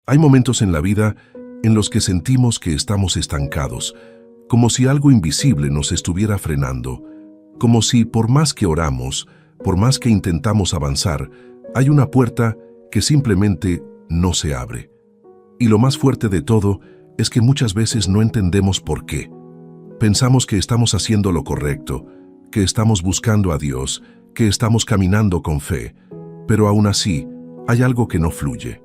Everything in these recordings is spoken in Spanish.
Hay momentos en la vida en los que sentimos que estamos estancados, como si algo invisible nos estuviera frenando, como si por más que oramos, por más que intentamos avanzar, hay una puerta que simplemente no se abre. Y lo más fuerte de todo es que muchas veces no entendemos por qué. Pensamos que estamos haciendo lo correcto, que estamos buscando a Dios, que estamos caminando con fe, pero aún así hay algo que no fluye.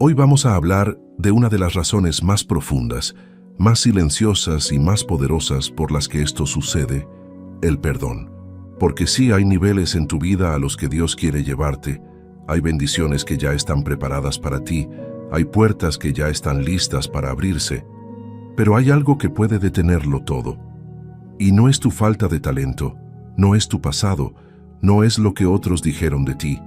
Hoy vamos a hablar de una de las razones más profundas, más silenciosas y más poderosas por las que esto sucede, el perdón. Porque sí hay niveles en tu vida a los que Dios quiere llevarte, hay bendiciones que ya están preparadas para ti, hay puertas que ya están listas para abrirse, pero hay algo que puede detenerlo todo. Y no es tu falta de talento, no es tu pasado, no es lo que otros dijeron de ti,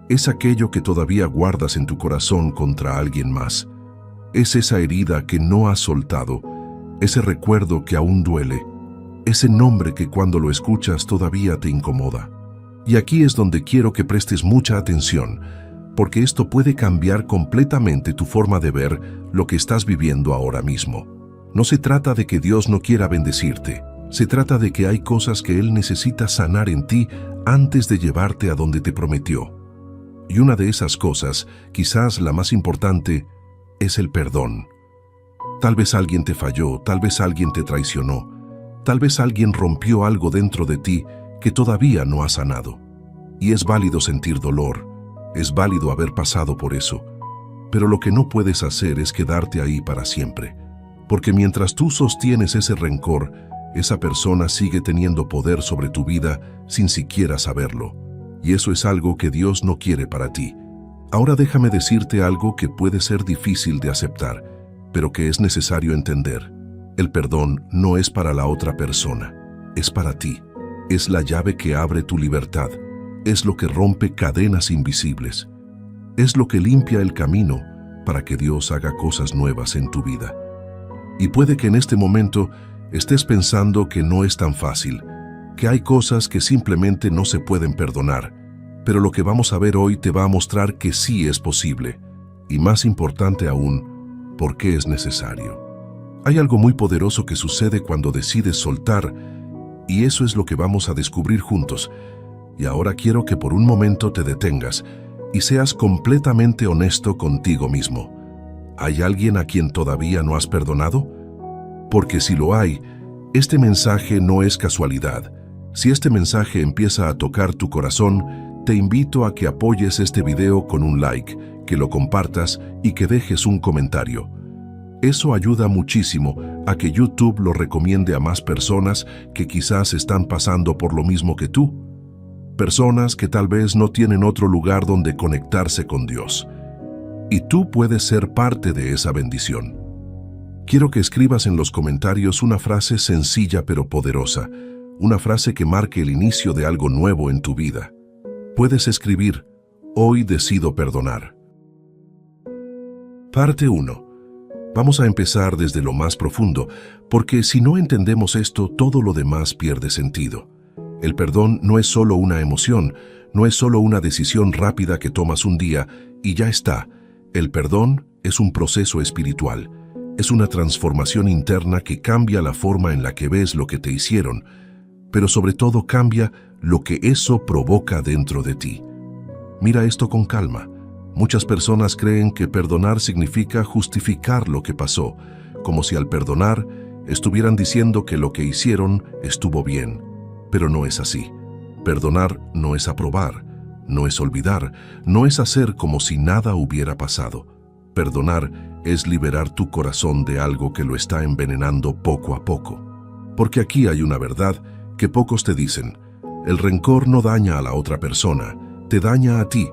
es aquello que todavía guardas en tu corazón contra alguien más. Es esa herida que no has soltado, ese recuerdo que aún duele, ese nombre que cuando lo escuchas todavía te incomoda. Y aquí es donde quiero que prestes mucha atención, porque esto puede cambiar completamente tu forma de ver lo que estás viviendo ahora mismo. No se trata de que Dios no quiera bendecirte, se trata de que hay cosas que Él necesita sanar en ti antes de llevarte a donde te prometió. Y una de esas cosas, quizás la más importante, es el perdón. Tal vez alguien te falló, tal vez alguien te traicionó, tal vez alguien rompió algo dentro de ti que todavía no ha sanado. Y es válido sentir dolor, es válido haber pasado por eso, pero lo que no puedes hacer es quedarte ahí para siempre, porque mientras tú sostienes ese rencor, esa persona sigue teniendo poder sobre tu vida sin siquiera saberlo, y eso es algo que Dios no quiere para ti. Ahora déjame decirte algo que puede ser difícil de aceptar, pero que es necesario entender. El perdón no es para la otra persona, es para ti. Es la llave que abre tu libertad, es lo que rompe cadenas invisibles, es lo que limpia el camino para que Dios haga cosas nuevas en tu vida. Y puede que en este momento estés pensando que no es tan fácil, que hay cosas que simplemente no se pueden perdonar, pero lo que vamos a ver hoy te va a mostrar que sí es posible, y más importante aún, por qué es necesario. Hay algo muy poderoso que sucede cuando decides soltar, y eso es lo que vamos a descubrir juntos. Y ahora quiero que por un momento te detengas y seas completamente honesto contigo mismo. ¿Hay alguien a quien todavía no has perdonado? Porque si lo hay, este mensaje no es casualidad. Si este mensaje empieza a tocar tu corazón, te invito a que apoyes este video con un like, que lo compartas y que dejes un comentario. Eso ayuda muchísimo a que YouTube lo recomiende a más personas que quizás están pasando por lo mismo que tú. Personas que tal vez no tienen otro lugar donde conectarse con Dios. Y tú puedes ser parte de esa bendición. Quiero que escribas en los comentarios una frase sencilla pero poderosa, una frase que marque el inicio de algo nuevo en tu vida. Puedes escribir: hoy decido perdonar. Parte 1. Vamos a empezar desde lo más profundo, porque si no entendemos esto, todo lo demás pierde sentido. El perdón no es solo una emoción, no es solo una decisión rápida que tomas un día y ya está. El perdón es un proceso espiritual, es una transformación interna que cambia la forma en la que ves lo que te hicieron, pero sobre todo cambia lo que eso provoca dentro de ti. Mira esto con calma. Muchas personas creen que perdonar significa justificar lo que pasó, como si al perdonar estuvieran diciendo que lo que hicieron estuvo bien. Pero no es así. Perdonar no es aprobar, no es olvidar, no es hacer como si nada hubiera pasado. Perdonar es liberar tu corazón de algo que lo está envenenando poco a poco. Porque aquí hay una verdad que pocos te dicen. El rencor no daña a la otra persona, te daña a ti.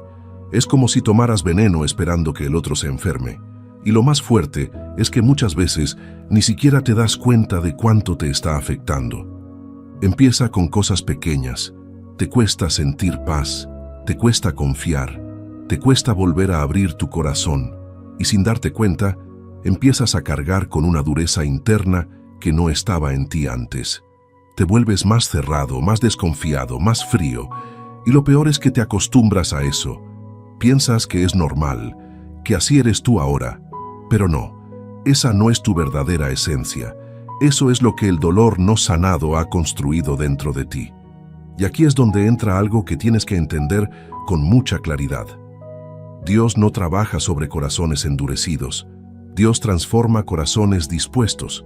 Es como si tomaras veneno esperando que el otro se enferme. Y lo más fuerte es que muchas veces ni siquiera te das cuenta de cuánto te está afectando. Empieza con cosas pequeñas. Te cuesta sentir paz, te cuesta confiar, te cuesta volver a abrir tu corazón y sin darte cuenta, empiezas a cargar con una dureza interna que no estaba en ti antes. Te vuelves más cerrado, más desconfiado, más frío y lo peor es que te acostumbras a eso. Piensas que es normal, que así eres tú ahora. Pero no, esa no es tu verdadera esencia. Eso es lo que el dolor no sanado ha construido dentro de ti. Y aquí es donde entra algo que tienes que entender con mucha claridad. Dios no trabaja sobre corazones endurecidos. Dios transforma corazones dispuestos.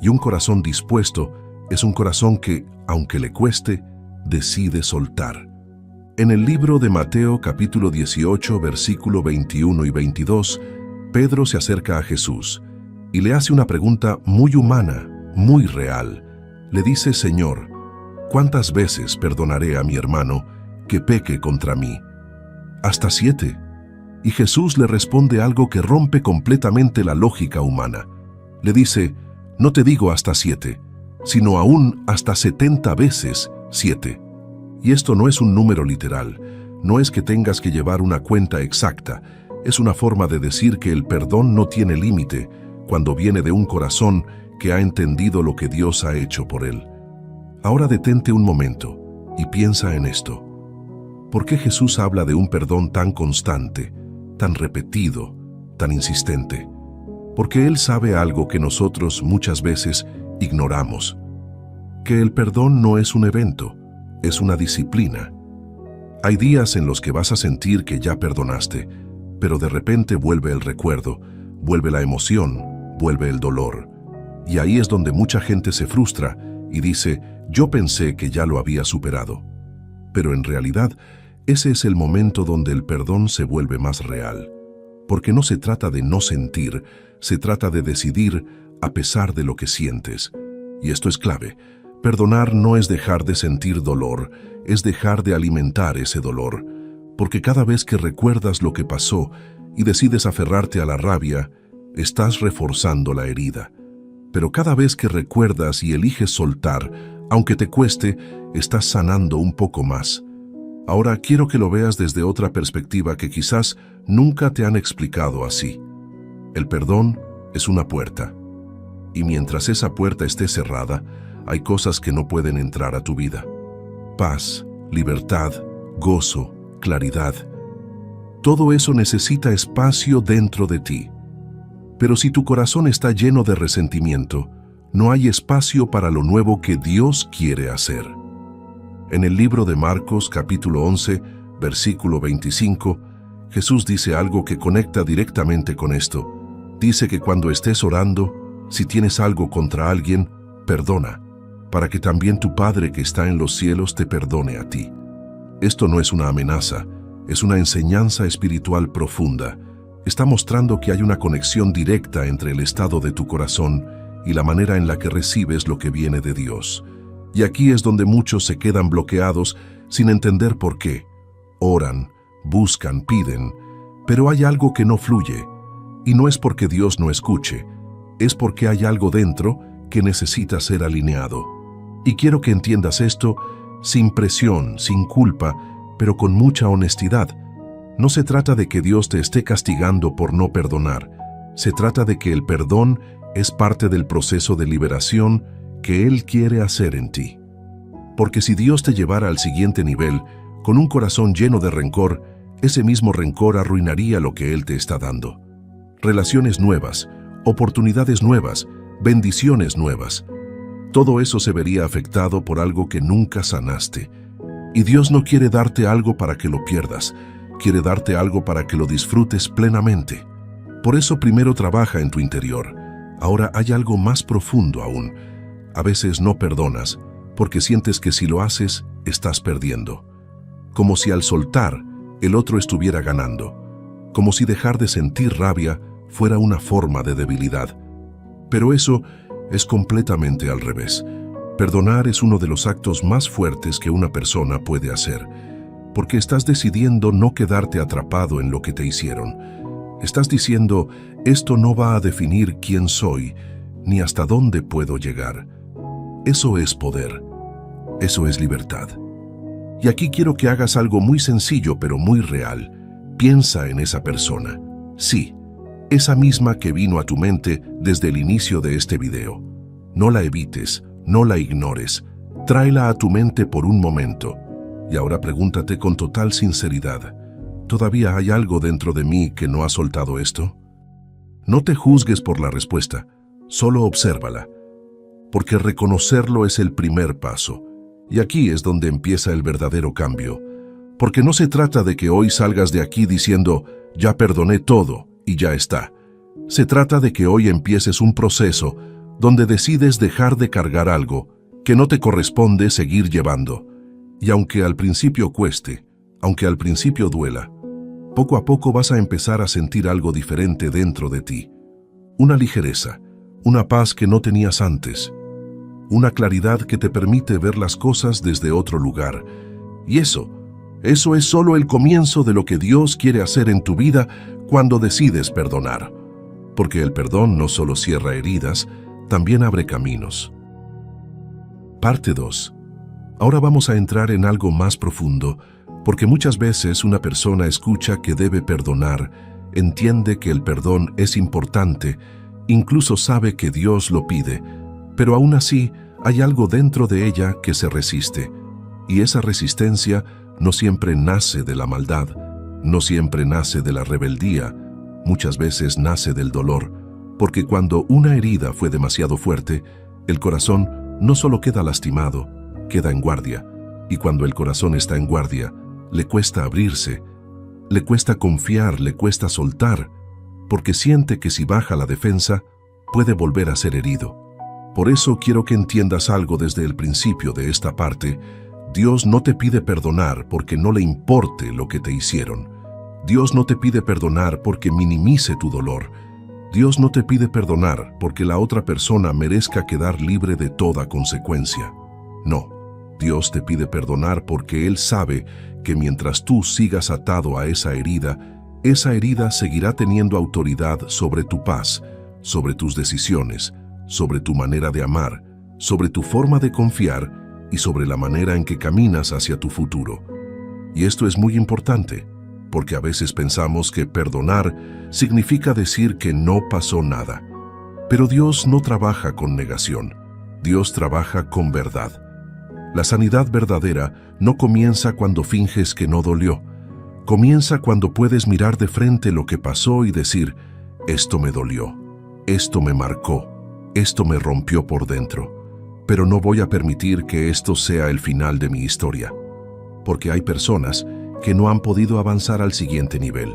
Y un corazón dispuesto es un corazón que, aunque le cueste, decide soltar. En el libro de Mateo capítulo 18, versículo 21 y 22, Pedro se acerca a Jesús y le hace una pregunta muy humana, muy real. Le dice: Señor, ¿cuántas veces perdonaré a mi hermano que peque contra mí? ¿Hasta 7? Y Jesús le responde algo que rompe completamente la lógica humana. Le dice: no te digo hasta 7, sino aún hasta 70 veces 7. Y esto no es un número literal, no es que tengas que llevar una cuenta exacta, es una forma de decir que el perdón no tiene límite cuando viene de un corazón que ha entendido lo que Dios ha hecho por él. Ahora detente un momento y piensa en esto. ¿Por qué Jesús habla de un perdón tan constante, tan repetido, tan insistente? Porque Él sabe algo que nosotros muchas veces ignoramos, que el perdón no es un evento, es una disciplina. Hay días en los que vas a sentir que ya perdonaste, pero de repente vuelve el recuerdo, vuelve la emoción, vuelve el dolor. Y ahí es donde mucha gente se frustra y dice: yo pensé que ya lo había superado. Pero en realidad, ese es el momento donde el perdón se vuelve más real. Porque no se trata de no sentir, se trata de decidir a pesar de lo que sientes. Y esto es clave. Perdonar no es dejar de sentir dolor, es dejar de alimentar ese dolor. Porque cada vez que recuerdas lo que pasó y decides aferrarte a la rabia, estás reforzando la herida. Pero cada vez que recuerdas y eliges soltar, aunque te cueste, estás sanando un poco más. Ahora quiero que lo veas desde otra perspectiva que quizás nunca te han explicado así. El perdón es una puerta. Y mientras esa puerta esté cerrada, hay cosas que no pueden entrar a tu vida. Paz, libertad, gozo, claridad. Todo eso necesita espacio dentro de ti. Pero si tu corazón está lleno de resentimiento, no hay espacio para lo nuevo que Dios quiere hacer. En el libro de Marcos, capítulo 11, versículo 25, Jesús dice algo que conecta directamente con esto. Dice que cuando estés orando, si tienes algo contra alguien, perdona, para que también tu Padre que está en los cielos te perdone a ti. Esto no es una amenaza, es una enseñanza espiritual profunda. Está mostrando que hay una conexión directa entre el estado de tu corazón y la manera en la que recibes lo que viene de Dios. Y aquí es donde muchos se quedan bloqueados sin entender por qué. Oran, buscan, piden, pero hay algo que no fluye. Y no es porque Dios no escuche, es porque hay algo dentro que necesita ser alineado. Y quiero que entiendas esto sin presión, sin culpa, pero con mucha honestidad. No se trata de que Dios te esté castigando por no perdonar. Se trata de que el perdón es parte del proceso de liberación que Él quiere hacer en ti. Porque si Dios te llevara al siguiente nivel, con un corazón lleno de rencor, ese mismo rencor arruinaría lo que Él te está dando. Relaciones nuevas, oportunidades nuevas, bendiciones nuevas. Todo eso se vería afectado por algo que nunca sanaste. Y Dios no quiere darte algo para que lo pierdas, quiere darte algo para que lo disfrutes plenamente. Por eso primero trabaja en tu interior. Ahora hay algo más profundo aún. A veces no perdonas, porque sientes que si lo haces, estás perdiendo. Como si al soltar, el otro estuviera ganando. Como si dejar de sentir rabia fuera una forma de debilidad. Pero eso es completamente al revés. Perdonar es uno de los actos más fuertes que una persona puede hacer, porque estás decidiendo no quedarte atrapado en lo que te hicieron. Estás diciendo: esto no va a definir quién soy, ni hasta dónde puedo llegar. Eso es poder. Eso es libertad. Y aquí quiero que hagas algo muy sencillo pero muy real. Piensa en esa persona. Sí, esa misma que vino a tu mente desde el inicio de este video. No la evites, no la ignores. Tráela a tu mente por un momento. Y ahora pregúntate con total sinceridad: ¿Todavía hay algo dentro de mí que no ha soltado esto? No te juzgues por la respuesta, solo obsérvala, porque reconocerlo es el primer paso, y aquí es donde empieza el verdadero cambio, porque no se trata de que hoy salgas de aquí diciendo, ya perdoné todo y ya está. Se trata de que hoy empieces un proceso donde decides dejar de cargar algo que no te corresponde seguir llevando, y aunque al principio cueste, aunque al principio duela, poco a poco vas a empezar a sentir algo diferente dentro de ti. Una ligereza, una paz que no tenías antes, una claridad que te permite ver las cosas desde otro lugar. Y eso es solo el comienzo de lo que Dios quiere hacer en tu vida cuando decides perdonar. Porque el perdón no solo cierra heridas, también abre caminos. Parte 2. Ahora vamos a entrar en algo más profundo, porque muchas veces una persona escucha que debe perdonar, entiende que el perdón es importante, incluso sabe que Dios lo pide, pero aún así hay algo dentro de ella que se resiste, y esa resistencia no siempre nace de la maldad, no siempre nace de la rebeldía, muchas veces nace del dolor, porque cuando una herida fue demasiado fuerte, el corazón no solo queda lastimado, queda en guardia, y cuando el corazón está en guardia, le cuesta abrirse, le cuesta confiar, le cuesta soltar, porque siente que si baja la defensa, puede volver a ser herido. Por eso quiero que entiendas algo desde el principio de esta parte. Dios no te pide perdonar porque no le importe lo que te hicieron. Dios no te pide perdonar porque minimice tu dolor. Dios no te pide perdonar porque la otra persona merezca quedar libre de toda consecuencia. No, Dios te pide perdonar porque Él sabe que mientras tú sigas atado a esa herida seguirá teniendo autoridad sobre tu paz, sobre tus decisiones, sobre tu manera de amar, sobre tu forma de confiar y sobre la manera en que caminas hacia tu futuro. Y esto es muy importante, porque a veces pensamos que perdonar significa decir que no pasó nada. Pero Dios no trabaja con negación, Dios trabaja con verdad. La sanidad verdadera no comienza cuando finges que no dolió. Comienza cuando puedes mirar de frente lo que pasó y decir, esto me dolió, esto me marcó, esto me rompió por dentro, pero no voy a permitir que esto sea el final de mi historia. Porque hay personas que no han podido avanzar al siguiente nivel,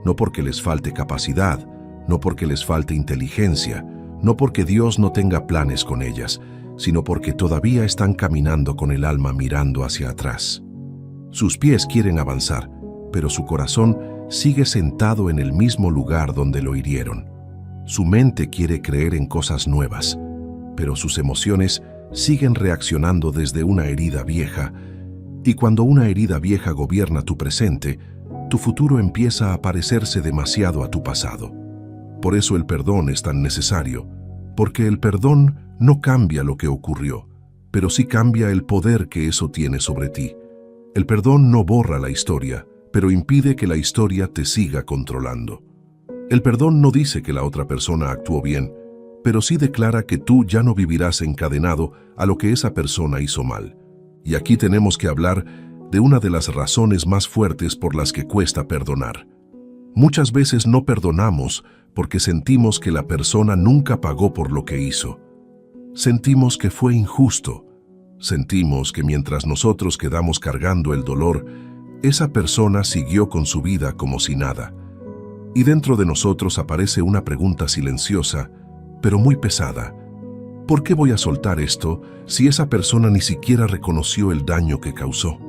no porque les falte capacidad, no porque les falte inteligencia, no porque Dios no tenga planes con ellas, sino porque todavía están caminando con el alma mirando hacia atrás. Sus pies quieren avanzar, pero su corazón sigue sentado en el mismo lugar donde lo hirieron. Su mente quiere creer en cosas nuevas, pero sus emociones siguen reaccionando desde una herida vieja, y cuando una herida vieja gobierna tu presente, tu futuro empieza a parecerse demasiado a tu pasado. Por eso el perdón es tan necesario, porque el perdón no cambia lo que ocurrió, pero sí cambia el poder que eso tiene sobre ti. El perdón no borra la historia, pero impide que la historia te siga controlando. El perdón no dice que la otra persona actuó bien, pero sí declara que tú ya no vivirás encadenado a lo que esa persona hizo mal. Y aquí tenemos que hablar de una de las razones más fuertes por las que cuesta perdonar. Muchas veces no perdonamos porque sentimos que la persona nunca pagó por lo que hizo. Sentimos que fue injusto. Sentimos que mientras nosotros quedamos cargando el dolor, esa persona siguió con su vida como si nada. Y dentro de nosotros aparece una pregunta silenciosa, pero muy pesada. ¿Por qué voy a soltar esto si esa persona ni siquiera reconoció el daño que causó?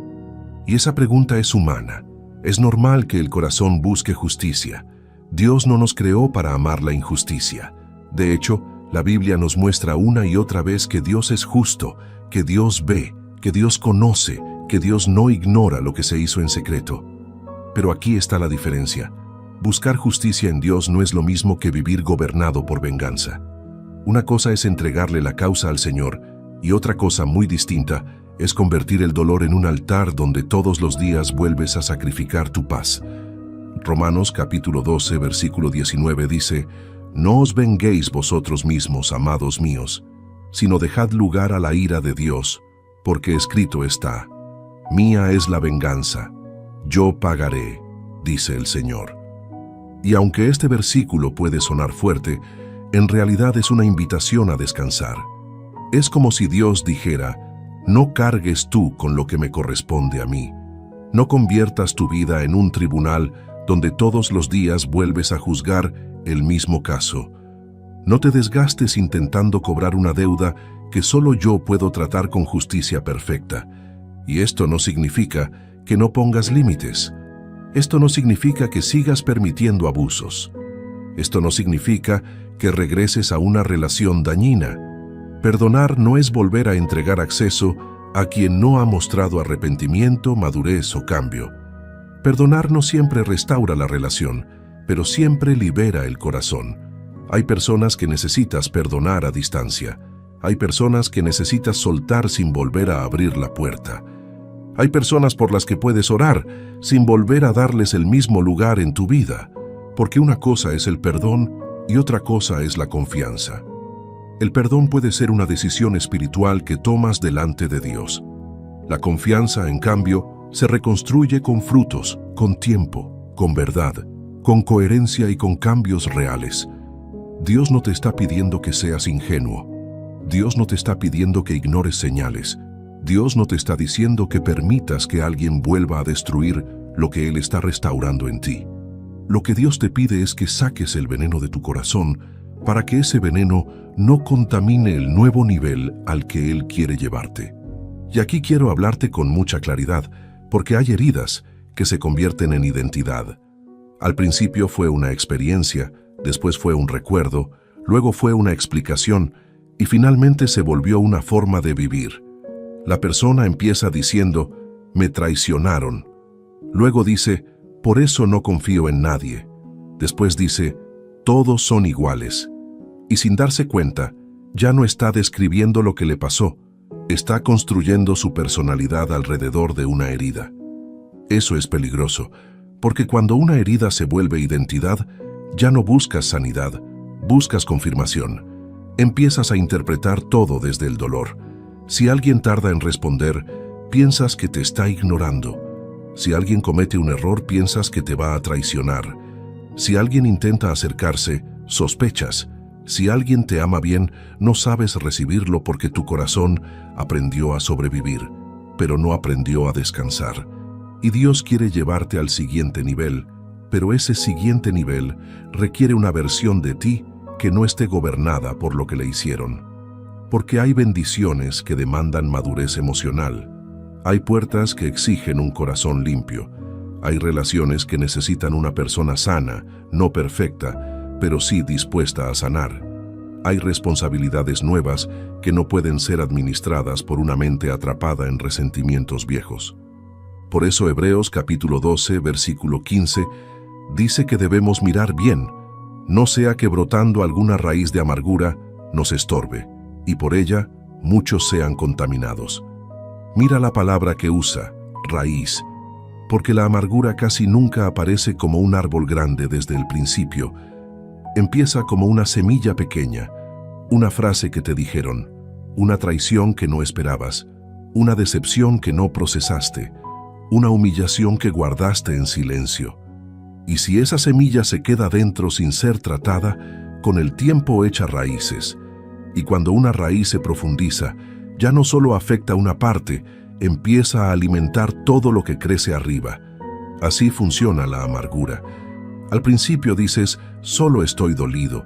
Y esa pregunta es humana. Es normal que el corazón busque justicia. Dios no nos creó para amar la injusticia. De hecho, la Biblia nos muestra una y otra vez que Dios es justo, que Dios ve, que Dios conoce, que Dios no ignora lo que se hizo en secreto. Pero aquí está la diferencia. Buscar justicia en Dios no es lo mismo que vivir gobernado por venganza. Una cosa es entregarle la causa al Señor y otra cosa muy distinta es convertir el dolor en un altar donde todos los días vuelves a sacrificar tu paz. Romanos capítulo 12, versículo 19 dice, «No os venguéis vosotros mismos, amados míos, sino dejad lugar a la ira de Dios, porque escrito está, mía es la venganza, yo pagaré, dice el Señor. Y aunque este versículo puede sonar fuerte, en realidad es una invitación a descansar. Es como si Dios dijera: no cargues tú con lo que me corresponde a mí. No conviertas tu vida en un tribunal donde todos los días vuelves a juzgar el mismo caso. No te desgastes intentando cobrar una deuda que solo yo puedo tratar con justicia perfecta. Y esto no significa que no pongas límites. Esto no significa que sigas permitiendo abusos. Esto no significa que regreses a una relación dañina. Perdonar no es volver a entregar acceso a quien no ha mostrado arrepentimiento, madurez o cambio. Perdonar no siempre restaura la relación, pero siempre libera el corazón. Hay personas que necesitas perdonar a distancia. Hay personas que necesitas soltar sin volver a abrir la puerta. Hay personas por las que puedes orar sin volver a darles el mismo lugar en tu vida, porque una cosa es el perdón y otra cosa es la confianza. El perdón puede ser una decisión espiritual que tomas delante de Dios. La confianza, en cambio, se reconstruye con frutos, con tiempo, con verdad, con coherencia y con cambios reales. Dios no te está pidiendo que seas ingenuo. Dios no te está pidiendo que ignores señales. Dios no te está diciendo que permitas que alguien vuelva a destruir lo que Él está restaurando en ti. Lo que Dios te pide es que saques el veneno de tu corazón para que ese veneno no contamine el nuevo nivel al que Él quiere llevarte. Y aquí quiero hablarte con mucha claridad, porque hay heridas que se convierten en identidad. Al principio fue una experiencia, después fue un recuerdo, luego fue una explicación y finalmente se volvió una forma de vivir. La persona empieza diciendo: me traicionaron. Luego dice: por eso no confío en nadie. Después dice: todos son iguales. Y sin darse cuenta, ya no está describiendo lo que le pasó, está construyendo su personalidad alrededor de una herida. Eso es peligroso, porque cuando una herida se vuelve identidad, ya no buscas sanidad, buscas confirmación. Empiezas a interpretar todo desde el dolor. Si alguien tarda en responder, piensas que te está ignorando. Si alguien comete un error, piensas que te va a traicionar. Si alguien intenta acercarse, sospechas. Si alguien te ama bien, no sabes recibirlo porque tu corazón aprendió a sobrevivir, pero no aprendió a descansar. Y Dios quiere llevarte al siguiente nivel, pero ese siguiente nivel requiere una versión de ti que no esté gobernada por lo que le hicieron. Porque hay bendiciones que demandan madurez emocional. Hay puertas que exigen un corazón limpio. Hay relaciones que necesitan una persona sana, no perfecta, pero sí dispuesta a sanar. Hay responsabilidades nuevas que no pueden ser administradas por una mente atrapada en resentimientos viejos. Por eso Hebreos capítulo 12, versículo 15, dice que debemos mirar bien, no sea que brotando alguna raíz de amargura nos estorbe, y por ella muchos sean contaminados. Mira la palabra que usa, raíz, porque la amargura casi nunca aparece como un árbol grande desde el principio. Empieza como una semilla pequeña, una frase que te dijeron, una traición que no esperabas, una decepción que no procesaste, una humillación que guardaste en silencio. Y si esa semilla se queda dentro sin ser tratada, con el tiempo echa raíces. Y cuando una raíz se profundiza, ya no solo afecta una parte, empieza a alimentar todo lo que crece arriba. Así funciona la amargura. Al principio dices, solo estoy dolido.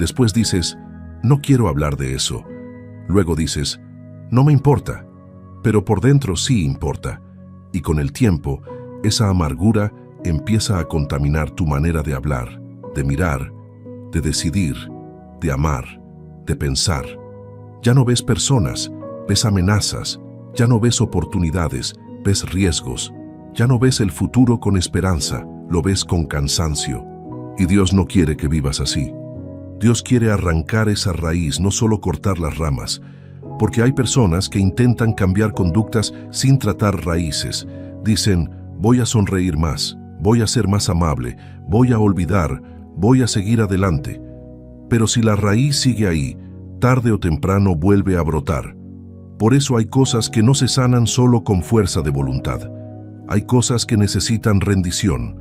Después dices, no quiero hablar de eso. Luego dices, no me importa. Pero por dentro sí importa. Y con el tiempo, esa amargura empieza a contaminar tu manera de hablar, de mirar, de decidir, de amar, de pensar. Ya no ves personas, ves amenazas. Ya no ves oportunidades, ves riesgos. Ya no ves el futuro con esperanza, lo ves con cansancio. Y Dios no quiere que vivas así. Dios quiere arrancar esa raíz, no solo cortar las ramas, porque hay personas que intentan cambiar conductas sin tratar raíces. Dicen, voy a sonreír más, voy a ser más amable, voy a olvidar, voy a seguir adelante. Pero si la raíz sigue ahí, tarde o temprano vuelve a brotar. Por eso hay cosas que no se sanan solo con fuerza de voluntad. Hay cosas que necesitan rendición.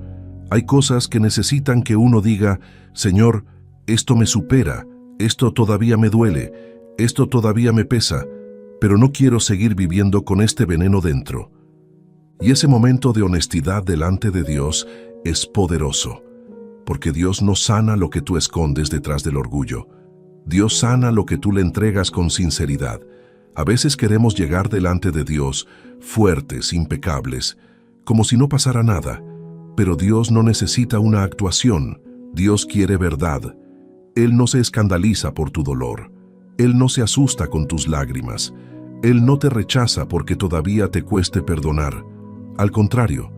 Hay cosas que necesitan que uno diga, Señor, esto me supera, esto todavía me duele, esto todavía me pesa, pero no quiero seguir viviendo con este veneno dentro. Y ese momento de honestidad delante de Dios es poderoso, porque Dios no sana lo que tú escondes detrás del orgullo. Dios sana lo que tú le entregas con sinceridad. A veces queremos llegar delante de Dios fuertes, impecables, como si no pasara nada, pero Dios no necesita una actuación. Dios quiere verdad. Él no se escandaliza por tu dolor. Él no se asusta con tus lágrimas. Él no te rechaza porque todavía te cueste perdonar. Al contrario,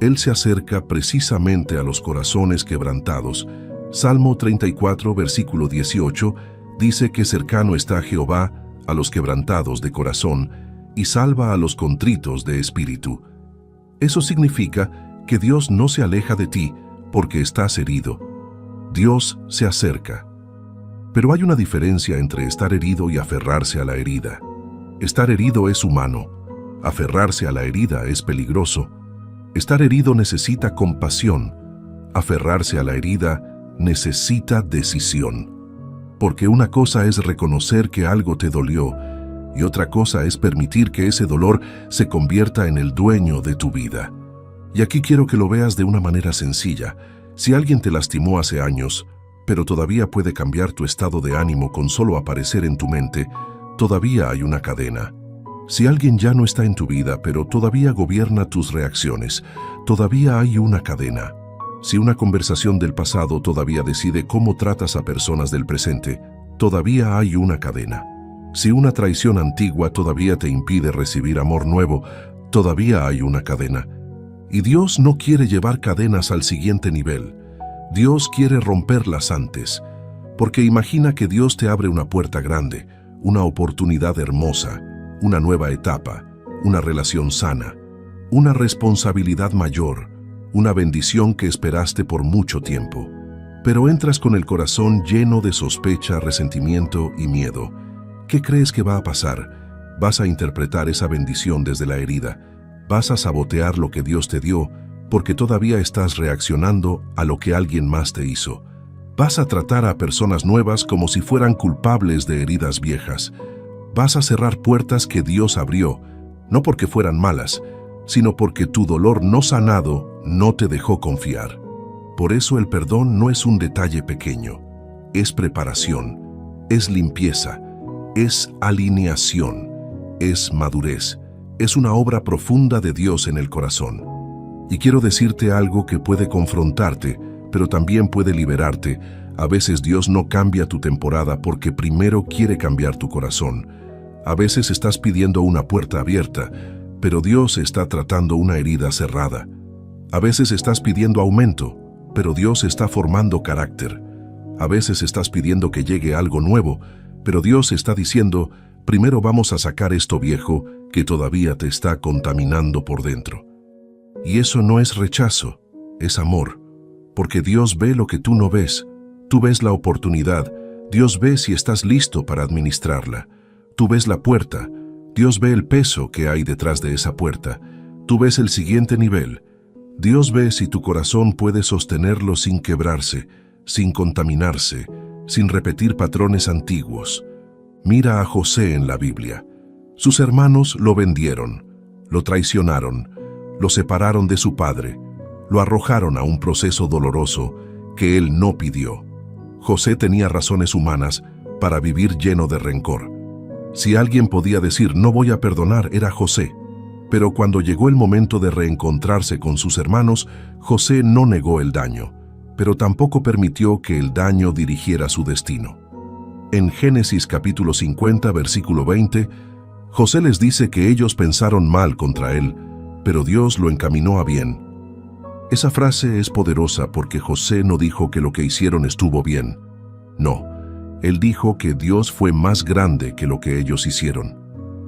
Él se acerca precisamente a los corazones quebrantados. Salmo 34, versículo 18, dice que cercano está Jehová a los quebrantados de corazón y salva a los contritos de espíritu. Eso significa que Dios no se aleja de ti porque estás herido. Dios se acerca. Pero hay una diferencia entre estar herido y aferrarse a la herida. Estar herido es humano. Aferrarse a la herida es peligroso. Estar herido necesita compasión. Aferrarse a la herida necesita decisión. Porque una cosa es reconocer que algo te dolió y otra cosa es permitir que ese dolor se convierta en el dueño de tu vida. Y aquí quiero que lo veas de una manera sencilla. Si alguien te lastimó hace años, pero todavía puede cambiar tu estado de ánimo con solo aparecer en tu mente, todavía hay una cadena. Si alguien ya no está en tu vida, pero todavía gobierna tus reacciones, todavía hay una cadena. Si una conversación del pasado todavía decide cómo tratas a personas del presente, todavía hay una cadena. Si una traición antigua todavía te impide recibir amor nuevo, todavía hay una cadena. Y Dios no quiere llevar cadenas al siguiente nivel. Dios quiere romperlas antes, porque imagina que Dios te abre una puerta grande, una oportunidad hermosa, una nueva etapa, una relación sana, una responsabilidad mayor, una bendición que esperaste por mucho tiempo. Pero entras con el corazón lleno de sospecha, resentimiento y miedo. ¿Qué crees que va a pasar? Vas a interpretar esa bendición desde la herida. Vas a sabotear lo que Dios te dio porque todavía estás reaccionando a lo que alguien más te hizo. Vas a tratar a personas nuevas como si fueran culpables de heridas viejas. Vas a cerrar puertas que Dios abrió, no porque fueran malas, sino porque tu dolor no sanado no te dejó confiar. Por eso el perdón no es un detalle pequeño, es preparación, es limpieza, es alineación, es madurez, es una obra profunda de Dios en el corazón. Y quiero decirte algo que puede confrontarte, pero también puede liberarte. A veces Dios no cambia tu temporada porque primero quiere cambiar tu corazón. A veces estás pidiendo una puerta abierta, pero Dios está tratando una herida cerrada. A veces estás pidiendo aumento, pero Dios está formando carácter. A veces estás pidiendo que llegue algo nuevo, pero Dios está diciendo, primero vamos a sacar esto viejo que todavía te está contaminando por dentro. Y eso no es rechazo, es amor, porque Dios ve lo que tú no ves. Tú ves la oportunidad, Dios ve si estás listo para administrarla. Tú ves la puerta, Dios ve el peso que hay detrás de esa puerta. Tú ves el siguiente nivel. Dios ve si tu corazón puede sostenerlo sin quebrarse, sin contaminarse, sin repetir patrones antiguos. Mira a José en la Biblia. Sus hermanos lo vendieron, lo traicionaron, lo separaron de su padre, lo arrojaron a un proceso doloroso que él no pidió. José tenía razones humanas para vivir lleno de rencor. Si alguien podía decir no voy a perdonar, era José. Pero cuando llegó el momento de reencontrarse con sus hermanos, José no negó el daño, pero tampoco permitió que el daño dirigiera su destino. En Génesis capítulo 50, versículo 20, José les dice que ellos pensaron mal contra él, pero Dios lo encaminó a bien. Esa frase es poderosa porque José no dijo que lo que hicieron estuvo bien. No, él dijo que Dios fue más grande que lo que ellos hicieron.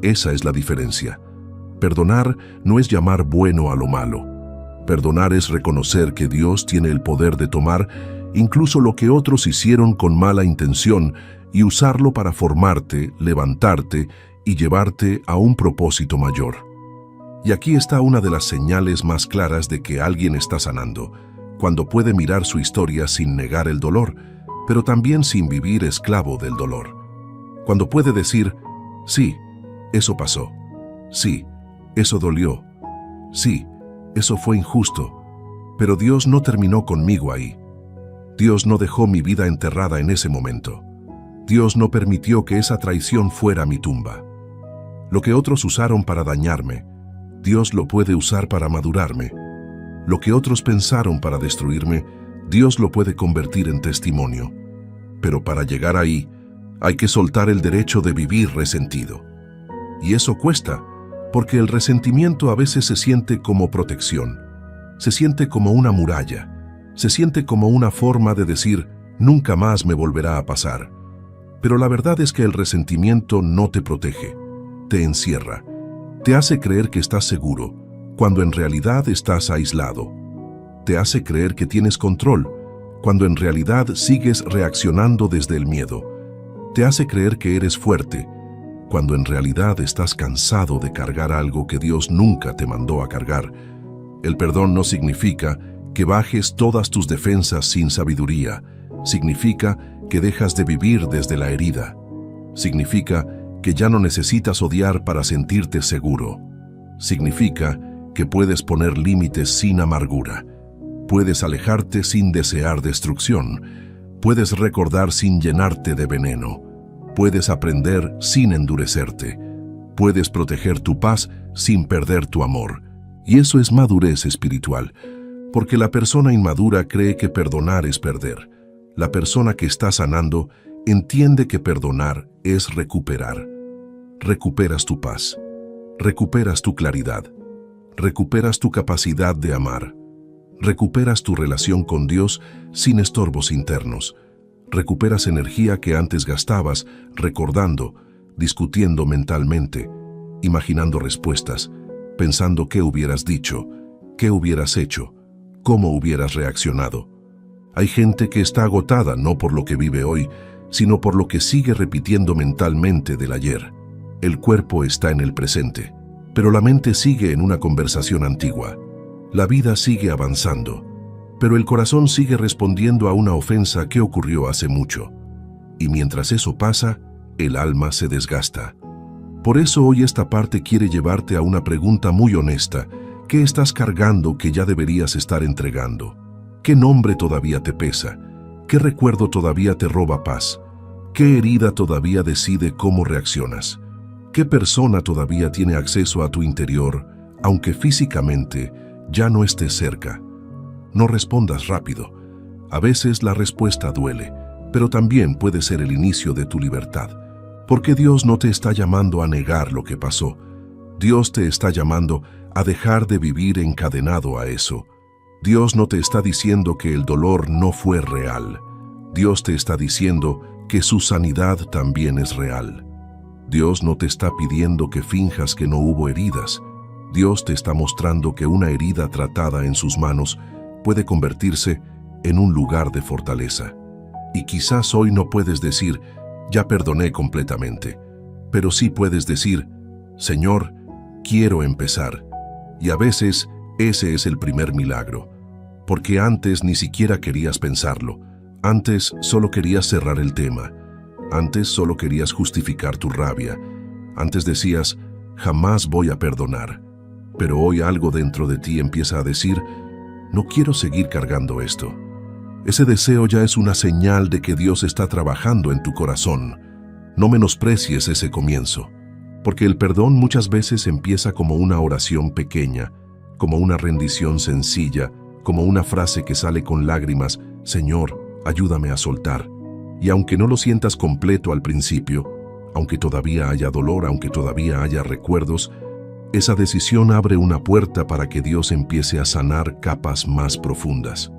Esa es la diferencia. Perdonar no es llamar bueno a lo malo. Perdonar es reconocer que Dios tiene el poder de tomar incluso lo que otros hicieron con mala intención y usarlo para formarte, levantarte y llevarte a un propósito mayor. Y aquí está una de las señales más claras de que alguien está sanando. cuando puede mirar su historia sin negar el dolor, pero también sin vivir esclavo del dolor. Cuando puede decir, sí, eso pasó. Sí, eso dolió. Sí, eso fue injusto. Pero Dios no terminó conmigo ahí. Dios no dejó mi vida enterrada en ese momento. Dios no permitió que esa traición fuera mi tumba. Lo que otros usaron para dañarme, Dios lo puede usar para madurarme. Lo que otros pensaron para destruirme, Dios lo puede convertir en testimonio. Pero para llegar ahí, hay que soltar el derecho de vivir resentido. Y eso cuesta, porque el resentimiento a veces se siente como protección, se siente como una muralla, se siente como una forma de decir, nunca más me volverá a pasar. Pero la verdad es que el resentimiento no te protege, te encierra, te hace creer que estás seguro, cuando en realidad estás aislado. Te hace creer que tienes control, cuando en realidad sigues reaccionando desde el miedo. Te hace creer que eres fuerte, cuando en realidad estás cansado de cargar algo que Dios nunca te mandó a cargar. El perdón no significa que bajes todas tus defensas sin sabiduría. Significa que dejas de vivir desde la herida. Significa que ya no necesitas odiar para sentirte seguro. Significa que puedes poner límites sin amargura. Puedes alejarte sin desear destrucción. Puedes recordar sin llenarte de veneno. Puedes aprender sin endurecerte. Puedes proteger tu paz sin perder tu amor. Y eso es madurez espiritual, porque la persona inmadura cree que perdonar es perder. La persona que está sanando entiende que perdonar es recuperar. Recuperas tu paz. Recuperas tu claridad. Recuperas tu capacidad de amar. Recuperas tu relación con Dios sin estorbos internos. Recuperas energía que antes gastabas recordando, discutiendo mentalmente, imaginando respuestas, pensando qué hubieras dicho, qué hubieras hecho, cómo hubieras reaccionado. Hay gente que está agotada no por lo que vive hoy, sino por lo que sigue repitiendo mentalmente del ayer. El cuerpo está en el presente, pero la mente sigue en una conversación antigua. La vida sigue avanzando, pero el corazón sigue respondiendo a una ofensa que ocurrió hace mucho. Y mientras eso pasa, el alma se desgasta. Por eso hoy esta parte quiere llevarte a una pregunta muy honesta. ¿Qué estás cargando que ya deberías estar entregando? ¿Qué nombre todavía te pesa? ¿Qué recuerdo todavía te roba paz? ¿Qué herida todavía decide cómo reaccionas? ¿Qué persona todavía tiene acceso a tu interior, aunque físicamente ya no estés cerca? No respondas rápido. A veces la respuesta duele, pero también puede ser el inicio de tu libertad. Porque Dios no te está llamando a negar lo que pasó. Dios te está llamando a dejar de vivir encadenado a eso. Dios no te está diciendo que el dolor no fue real. Dios te está diciendo que su sanidad también es real. Dios no te está pidiendo que finjas que no hubo heridas. Dios te está mostrando que una herida tratada en sus manos puede convertirse en un lugar de fortaleza. Y quizás hoy no puedes decir, ya perdoné completamente, pero sí puedes decir, Señor, quiero empezar. Y a veces ese es el primer milagro, porque antes ni siquiera querías pensarlo. Antes solo querías cerrar el tema. Antes solo querías justificar tu rabia. Antes decías, jamás voy a perdonar. Pero hoy algo dentro de ti empieza a decir, no quiero seguir cargando esto. Ese deseo ya es una señal de que Dios está trabajando en tu corazón. No menosprecies ese comienzo, porque el perdón muchas veces empieza como una oración pequeña, como una rendición sencilla, como una frase que sale con lágrimas, Señor, ayúdame a soltar. Y aunque no lo sientas completo al principio, aunque todavía haya dolor, aunque todavía haya recuerdos, esa decisión abre una puerta para que Dios empiece a sanar capas más profundas.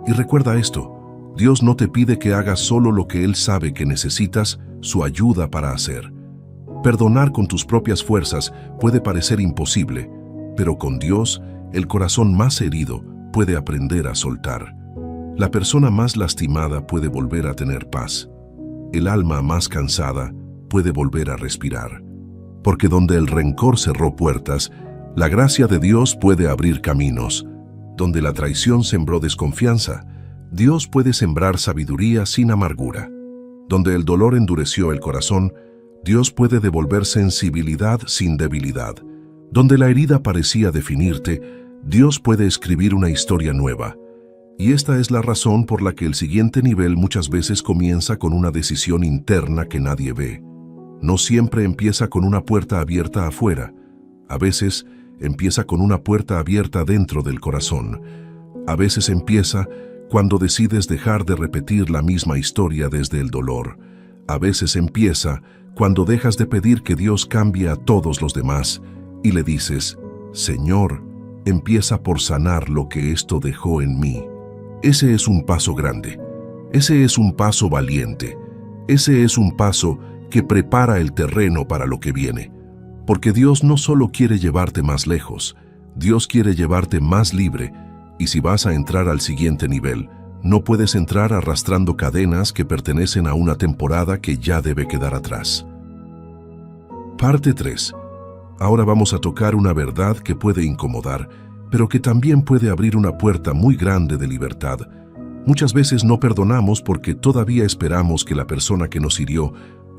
Y recuerda esto, Dios no te pide que hagas solo lo que Él sabe que necesitas su ayuda para hacer. Perdonar con tus propias fuerzas puede parecer imposible, pero con Dios, el corazón más herido puede aprender a soltar. La persona más lastimada puede volver a tener paz. El alma más cansada puede volver a respirar. Porque donde el rencor cerró puertas, la gracia de Dios puede abrir caminos. Donde la traición sembró desconfianza, Dios puede sembrar sabiduría sin amargura. Donde el dolor endureció el corazón, Dios puede devolver sensibilidad sin debilidad. Donde la herida parecía definirte, Dios puede escribir una historia nueva. Y esta es la razón por la que el siguiente nivel muchas veces comienza con una decisión interna que nadie ve. No siempre empieza con una puerta abierta afuera. A veces empieza con una puerta abierta dentro del corazón. A veces empieza cuando decides dejar de repetir la misma historia desde el dolor. A veces empieza cuando dejas de pedir que Dios cambie a todos los demás y le dices, Señor, empieza por sanar lo que esto dejó en mí. Ese es un paso grande. Ese es un paso valiente. Ese es un paso que prepara el terreno para lo que viene. Porque Dios no solo quiere llevarte más lejos, Dios quiere llevarte más libre. Y si vas a entrar al siguiente nivel, no puedes entrar arrastrando cadenas que pertenecen a una temporada que ya debe quedar atrás. Parte 3. Ahora vamos a tocar una verdad que puede incomodar, pero que también puede abrir una puerta muy grande de libertad. Muchas veces no perdonamos porque todavía esperamos que la persona que nos hirió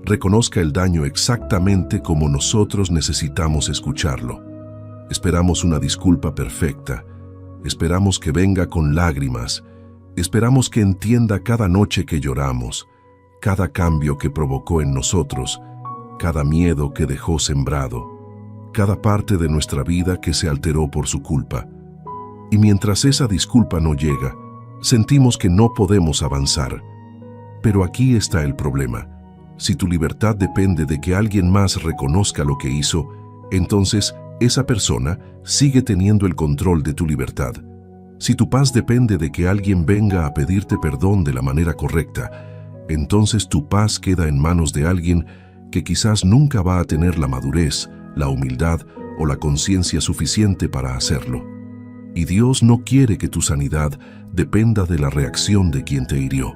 reconozca el daño exactamente como nosotros necesitamos escucharlo. Esperamos una disculpa perfecta. Esperamos que venga con lágrimas. Esperamos que entienda cada noche que lloramos, cada cambio que provocó en nosotros, cada miedo que dejó sembrado, cada parte de nuestra vida que se alteró por su culpa. Y mientras esa disculpa no llega, sentimos que no podemos avanzar. Pero aquí está el problema. Si tu libertad depende de que alguien más reconozca lo que hizo, entonces esa persona sigue teniendo el control de tu libertad. Si tu paz depende de que alguien venga a pedirte perdón de la manera correcta, entonces tu paz queda en manos de alguien que quizás nunca va a tener la madurez, la humildad o la conciencia suficiente para hacerlo. Y Dios no quiere que tu sanidad dependa de la reacción de quien te hirió.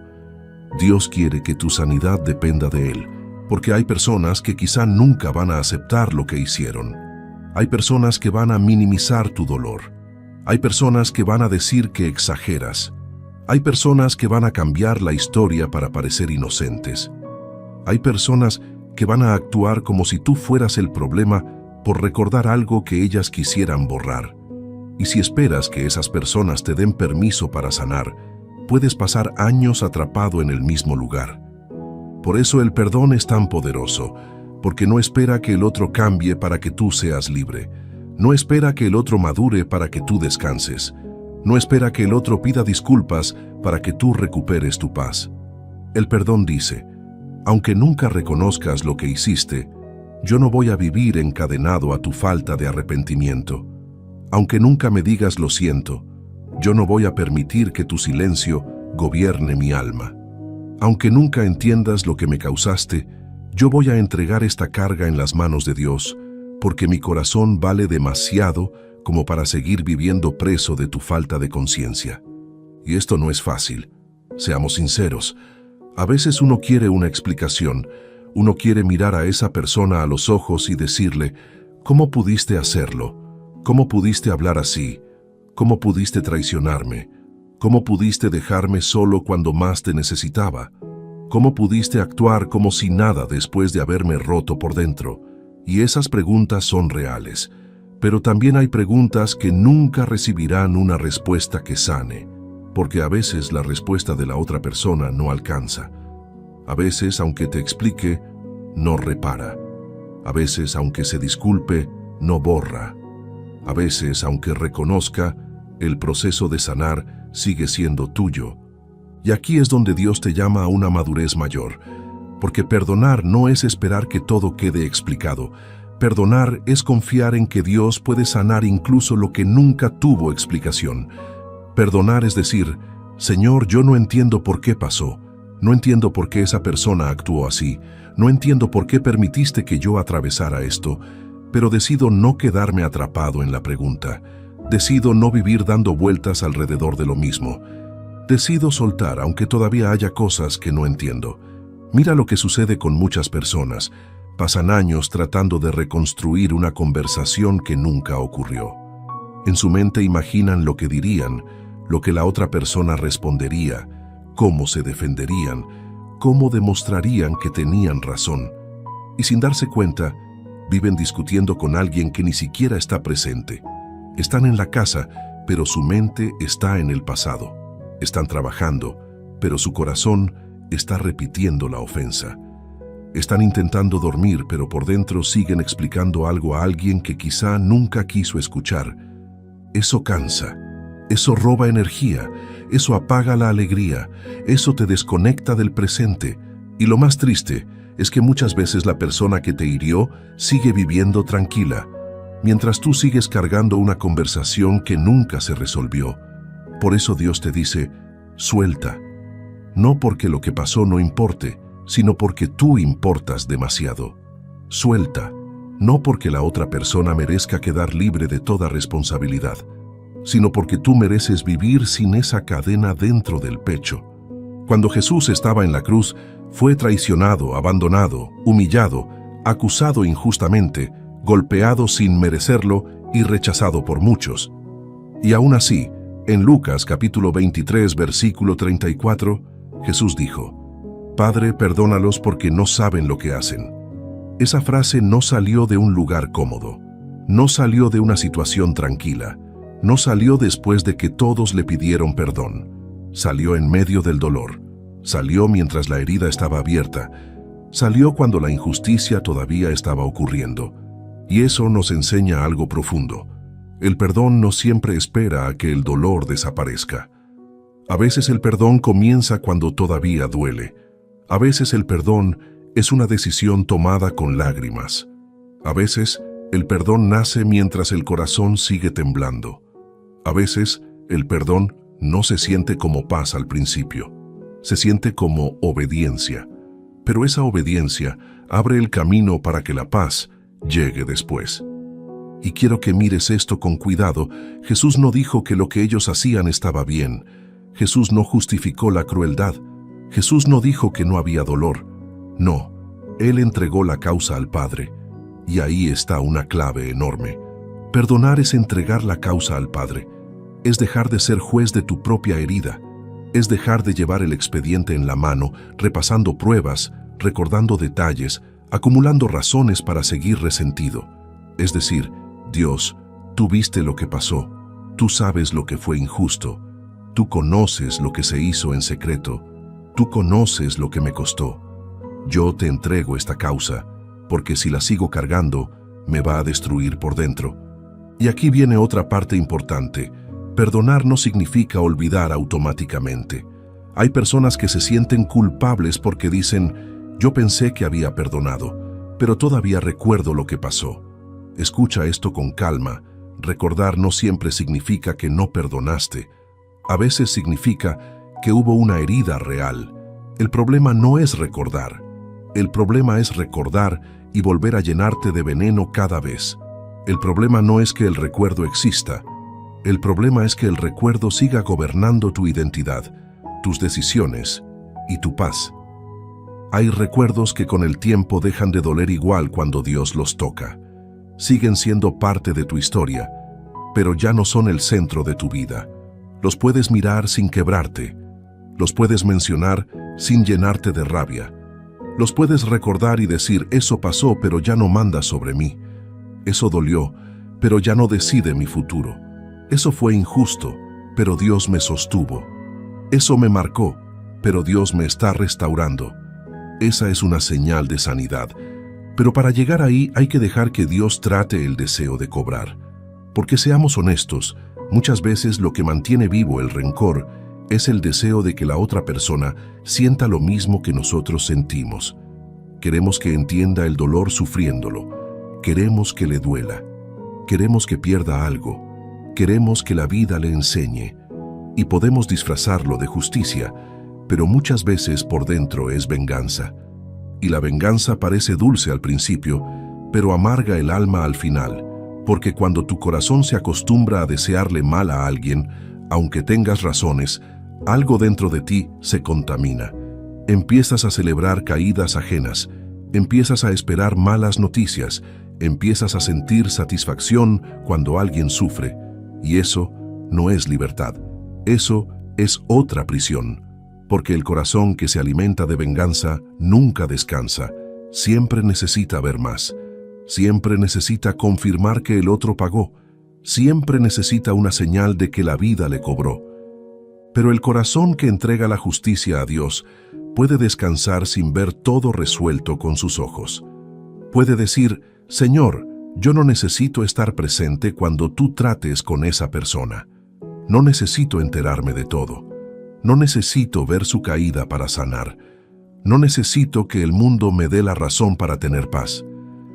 Dios quiere que tu sanidad dependa de Él, porque hay personas que quizá nunca van a aceptar lo que hicieron. Hay personas que van a minimizar tu dolor. Hay personas que van a decir que exageras. Hay personas que van a cambiar la historia para parecer inocentes. Hay personas que van a actuar como si tú fueras el problema por recordar algo que ellas quisieran borrar. Y si esperas que esas personas te den permiso para sanar, puedes pasar años atrapado en el mismo lugar. Por eso el perdón es tan poderoso, porque no espera que el otro cambie para que tú seas libre. No espera que el otro madure para que tú descanses. No espera que el otro pida disculpas para que tú recuperes tu paz. El perdón dice, aunque nunca reconozcas lo que hiciste, yo no voy a vivir encadenado a tu falta de arrepentimiento. Aunque nunca me digas lo siento, yo no voy a permitir que tu silencio gobierne mi alma. Aunque nunca entiendas lo que me causaste, yo voy a entregar esta carga en las manos de Dios, porque mi corazón vale demasiado como para seguir viviendo preso de tu falta de conciencia. Y esto no es fácil. Seamos sinceros. A veces uno quiere una explicación. Uno quiere mirar a esa persona a los ojos y decirle, ¿cómo pudiste hacerlo? ¿Cómo pudiste hablar así? ¿Cómo pudiste traicionarme? ¿Cómo pudiste dejarme solo cuando más te necesitaba? ¿Cómo pudiste actuar como si nada después de haberme roto por dentro? Y esas preguntas son reales, pero también hay preguntas que nunca recibirán una respuesta que sane, porque a veces la respuesta de la otra persona no alcanza. A veces, aunque te explique, no repara. A veces, aunque se disculpe, no borra. A veces, aunque reconozca, el proceso de sanar sigue siendo tuyo. Y aquí es donde Dios te llama a una madurez mayor, porque perdonar no es esperar que todo quede explicado. Perdonar es confiar en que Dios puede sanar incluso lo que nunca tuvo explicación. Perdonar es decir, Señor, yo no entiendo por qué pasó, no entiendo por qué esa persona actuó así, no entiendo por qué permitiste que yo atravesara esto, pero decido no quedarme atrapado en la pregunta. Decido no vivir dando vueltas alrededor de lo mismo. Decido soltar, aunque todavía haya cosas que no entiendo. Mira lo que sucede con muchas personas. Pasan años tratando de reconstruir una conversación que nunca ocurrió. En su mente imaginan lo que dirían, lo que la otra persona respondería, cómo se defenderían, cómo demostrarían que tenían razón. Y sin darse cuenta, viven discutiendo con alguien que ni siquiera está presente. Están en la casa, pero su mente está en el pasado. Están trabajando, pero su corazón está repitiendo la ofensa. Están intentando dormir, pero por dentro siguen explicando algo a alguien que quizá nunca quiso escuchar. Eso cansa, eso roba energía, eso apaga la alegría, eso te desconecta del presente. Y lo más triste es que muchas veces la persona que te hirió sigue viviendo tranquila, mientras tú sigues cargando una conversación que nunca se resolvió. Por eso Dios te dice, suelta. No porque lo que pasó no importe, sino porque tú importas demasiado. Suelta, no porque la otra persona merezca quedar libre de toda responsabilidad, sino porque tú mereces vivir sin esa cadena dentro del pecho. Cuando Jesús estaba en la cruz, fue traicionado, abandonado, humillado, acusado injustamente, golpeado sin merecerlo y rechazado por muchos. Y aún así, en Lucas capítulo 23, versículo 34, Jesús dijo, Padre, perdónalos porque no saben lo que hacen. Esa frase no salió de un lugar cómodo, no salió de una situación tranquila, no salió después de que todos le pidieron perdón. Salió en medio del dolor, salió mientras la herida estaba abierta, salió cuando la injusticia todavía estaba ocurriendo. Y eso nos enseña algo profundo. El perdón no siempre espera a que el dolor desaparezca. A veces el perdón comienza cuando todavía duele. A veces el perdón es una decisión tomada con lágrimas. A veces el perdón nace mientras el corazón sigue temblando. A veces el perdón no se siente como paz al principio. Se siente como obediencia. Pero esa obediencia abre el camino para que la paz llegue después. Y quiero que mires esto con cuidado. Jesús no dijo que lo que ellos hacían estaba bien. Jesús no justificó la crueldad. Jesús no dijo que no había dolor. No, Él entregó la causa al Padre. Y ahí está una clave enorme. Perdonar es entregar la causa al Padre. Es dejar de ser juez de tu propia herida. Es dejar de llevar el expediente en la mano, repasando pruebas, recordando detalles, acumulando razones para seguir resentido. Es decir, Dios, tú viste lo que pasó, tú sabes lo que fue injusto, tú conoces lo que se hizo en secreto, tú conoces lo que me costó. Yo te entrego esta causa, porque si la sigo cargando, me va a destruir por dentro. Y aquí viene otra parte importante. Perdonar no significa olvidar automáticamente. Hay personas que se sienten culpables porque dicen, yo pensé que había perdonado, pero todavía recuerdo lo que pasó. Escucha esto con calma. Recordar no siempre significa que no perdonaste. A veces significa que hubo una herida real. El problema no es recordar. El problema es recordar y volver a llenarte de veneno cada vez. El problema no es que el recuerdo exista. El problema es que el recuerdo siga gobernando tu identidad, tus decisiones y tu paz. Hay recuerdos que con el tiempo dejan de doler igual cuando Dios los toca. Siguen siendo parte de tu historia, pero ya no son el centro de tu vida. Los puedes mirar sin quebrarte. Los puedes mencionar sin llenarte de rabia. Los puedes recordar y decir, eso pasó, pero ya no manda sobre mí. Eso dolió, pero ya no decide mi futuro. Eso fue injusto, pero Dios me sostuvo. Eso me marcó, pero Dios me está restaurando. Esa es una señal de sanidad. Pero para llegar ahí hay que dejar que Dios trate el deseo de cobrar. Porque seamos honestos, muchas veces lo que mantiene vivo el rencor es el deseo de que la otra persona sienta lo mismo que nosotros sentimos. Queremos que entienda el dolor sufriéndolo. Queremos que le duela. Queremos que pierda algo. Queremos que la vida le enseñe. Y podemos disfrazarlo de justicia, pero muchas veces por dentro es venganza. Y la venganza parece dulce al principio, pero amarga el alma al final, porque cuando tu corazón se acostumbra a desearle mal a alguien, aunque tengas razones, algo dentro de ti se contamina. Empiezas a celebrar caídas ajenas, empiezas a esperar malas noticias, empiezas a sentir satisfacción cuando alguien sufre. Y eso no es libertad. Eso es otra prisión. Porque el corazón que se alimenta de venganza nunca descansa. Siempre necesita ver más. Siempre necesita confirmar que el otro pagó. Siempre necesita una señal de que la vida le cobró. Pero el corazón que entrega la justicia a Dios puede descansar sin ver todo resuelto con sus ojos. Puede decir: Señor, yo no necesito estar presente cuando tú trates con esa persona. No necesito enterarme de todo. No necesito ver su caída para sanar. No necesito que el mundo me dé la razón para tener paz.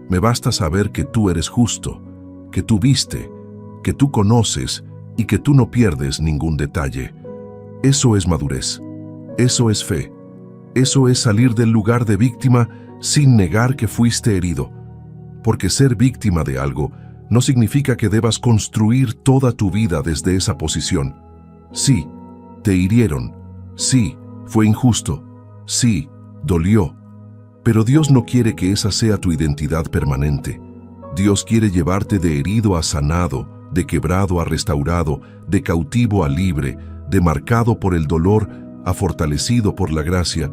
Me basta saber que tú eres justo, que tú viste, que tú conoces y que tú no pierdes ningún detalle. Eso es madurez. Eso es fe. Eso es salir del lugar de víctima sin negar que fuiste herido. Porque ser víctima de algo no significa que debas construir toda tu vida desde esa posición. Sí, te hirieron. Sí, fue injusto. Sí, dolió. Pero Dios no quiere que esa sea tu identidad permanente. Dios quiere llevarte de herido a sanado, de quebrado a restaurado, de cautivo a libre, de marcado por el dolor a fortalecido por la gracia.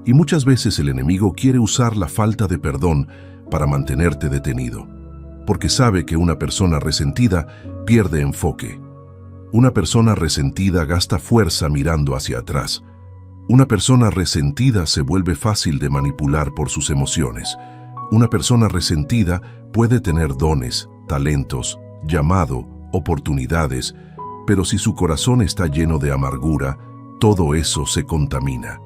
Y muchas veces el enemigo quiere usar la falta de perdón para mantenerte detenido, porque sabe que una persona resentida pierde enfoque. Una persona resentida gasta fuerza mirando hacia atrás. Una persona resentida se vuelve fácil de manipular por sus emociones. Una persona resentida puede tener dones, talentos, llamado, oportunidades, pero si su corazón está lleno de amargura, todo eso se contamina.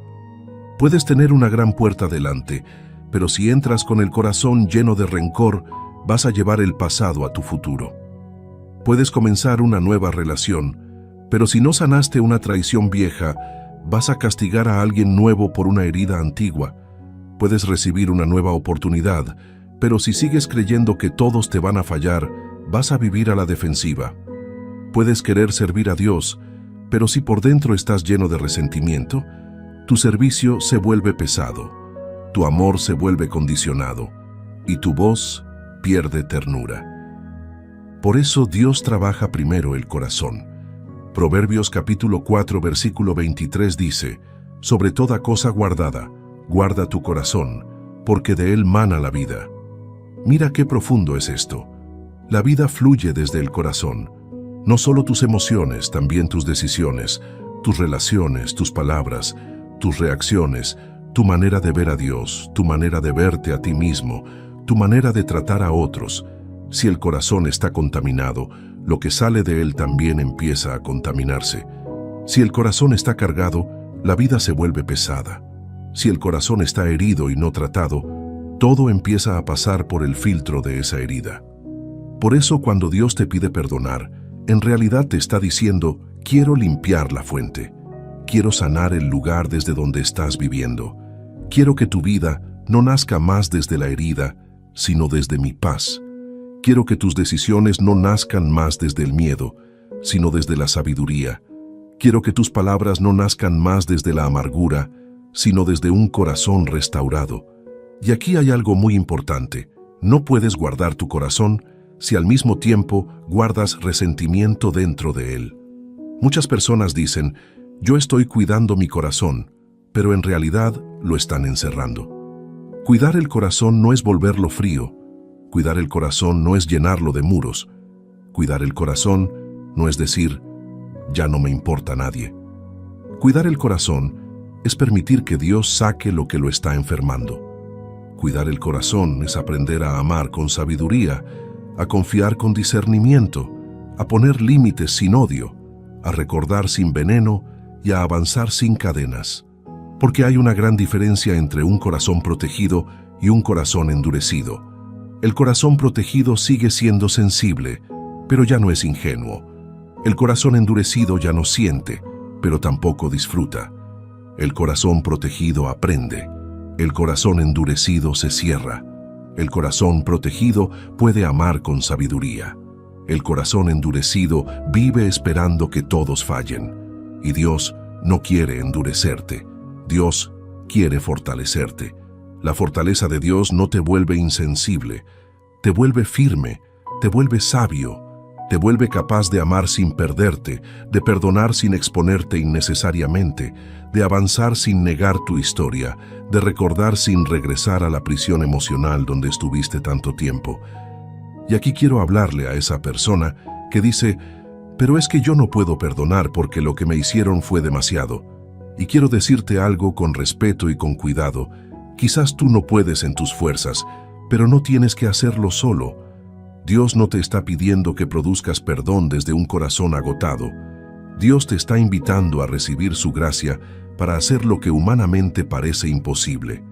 Puedes tener una gran puerta delante, pero si entras con el corazón lleno de rencor, vas a llevar el pasado a tu futuro. Puedes comenzar una nueva relación, pero si no sanaste una traición vieja, vas a castigar a alguien nuevo por una herida antigua. Puedes recibir una nueva oportunidad, pero si sigues creyendo que todos te van a fallar, vas a vivir a la defensiva. Puedes querer servir a Dios, pero si por dentro estás lleno de resentimiento, tu servicio se vuelve pesado, tu amor se vuelve condicionado y tu voz pierde ternura. Por eso Dios trabaja primero el corazón. Proverbios capítulo 4, versículo 23 dice: sobre toda cosa guardada, guarda tu corazón, porque de él mana la vida. Mira qué profundo es esto. La vida fluye desde el corazón. No solo tus emociones, también tus decisiones, tus relaciones, tus palabras, tus reacciones, tu manera de ver a Dios, tu manera de verte a ti mismo, tu manera de tratar a otros. Si el corazón está contaminado, lo que sale de él también empieza a contaminarse. Si el corazón está cargado, la vida se vuelve pesada. Si el corazón está herido y no tratado, todo empieza a pasar por el filtro de esa herida. Por eso cuando Dios te pide perdonar, en realidad te está diciendo: quiero limpiar la fuente. Quiero sanar el lugar desde donde estás viviendo. Quiero que tu vida no nazca más desde la herida, sino desde mi paz. Quiero que tus decisiones no nazcan más desde el miedo, sino desde la sabiduría. Quiero que tus palabras no nazcan más desde la amargura, sino desde un corazón restaurado. Y aquí hay algo muy importante. No puedes guardar tu corazón si al mismo tiempo guardas resentimiento dentro de él. Muchas personas dicen: yo estoy cuidando mi corazón, pero en realidad lo están encerrando. Cuidar el corazón no es volverlo frío. Cuidar el corazón no es llenarlo de muros. Cuidar el corazón no es decir: ya no me importa nadie. Cuidar el corazón es permitir que Dios saque lo que lo está enfermando. Cuidar el corazón es aprender a amar con sabiduría, a confiar con discernimiento, a poner límites sin odio, a recordar sin veneno y a avanzar sin cadenas. Porque hay una gran diferencia entre un corazón protegido y un corazón endurecido. El corazón protegido sigue siendo sensible, pero ya no es ingenuo. El corazón endurecido ya no siente, pero tampoco disfruta. El corazón protegido aprende. El corazón endurecido se cierra. El corazón protegido puede amar con sabiduría. El corazón endurecido vive esperando que todos fallen. Y Dios no quiere endurecerte. Dios quiere fortalecerte. La fortaleza de Dios no te vuelve insensible, te vuelve firme, te vuelve sabio, Te vuelve capaz de amar sin perderte, de perdonar sin exponerte innecesariamente, de avanzar sin negar tu historia, de recordar sin regresar a la prisión emocional donde estuviste tanto tiempo. Y aquí quiero hablarle a esa persona que dice, pero es que yo no puedo perdonar porque lo que me hicieron fue demasiado. Y quiero decirte algo con respeto y con cuidado. Quizás tú no puedes en tus fuerzas, pero no tienes que hacerlo solo. Dios no te está pidiendo que produzcas perdón desde un corazón agotado. Dios te está invitando a recibir su gracia para hacer lo que humanamente parece imposible.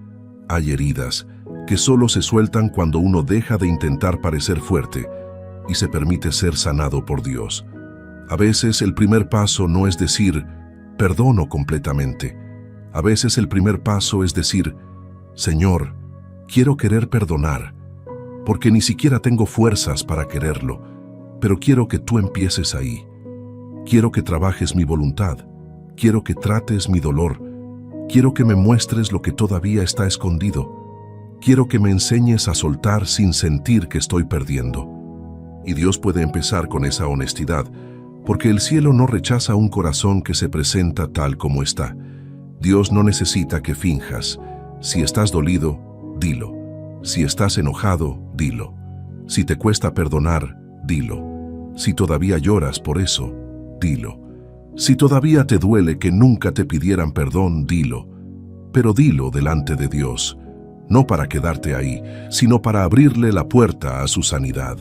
Hay heridas que solo se sueltan cuando uno deja de intentar parecer fuerte y se permite ser sanado por Dios. A veces el primer paso no es decir, perdono completamente. A veces el primer paso es decir, Señor, quiero querer perdonar, porque ni siquiera tengo fuerzas para quererlo, pero quiero que tú empieces ahí. Quiero que trabajes mi voluntad, quiero que trates mi dolor, quiero que me muestres lo que todavía está escondido, quiero que me enseñes a soltar sin sentir que estoy perdiendo. Y Dios puede empezar con esa honestidad, porque el cielo no rechaza un corazón que se presenta tal como está. Dios no necesita que finjas. Si estás dolido, dilo. Si estás enojado, dilo. Si te cuesta perdonar, dilo. Si todavía lloras por eso, dilo. Si todavía te duele que nunca te pidieran perdón, dilo. Pero dilo delante de Dios, no para quedarte ahí, sino para abrirle la puerta a su sanidad.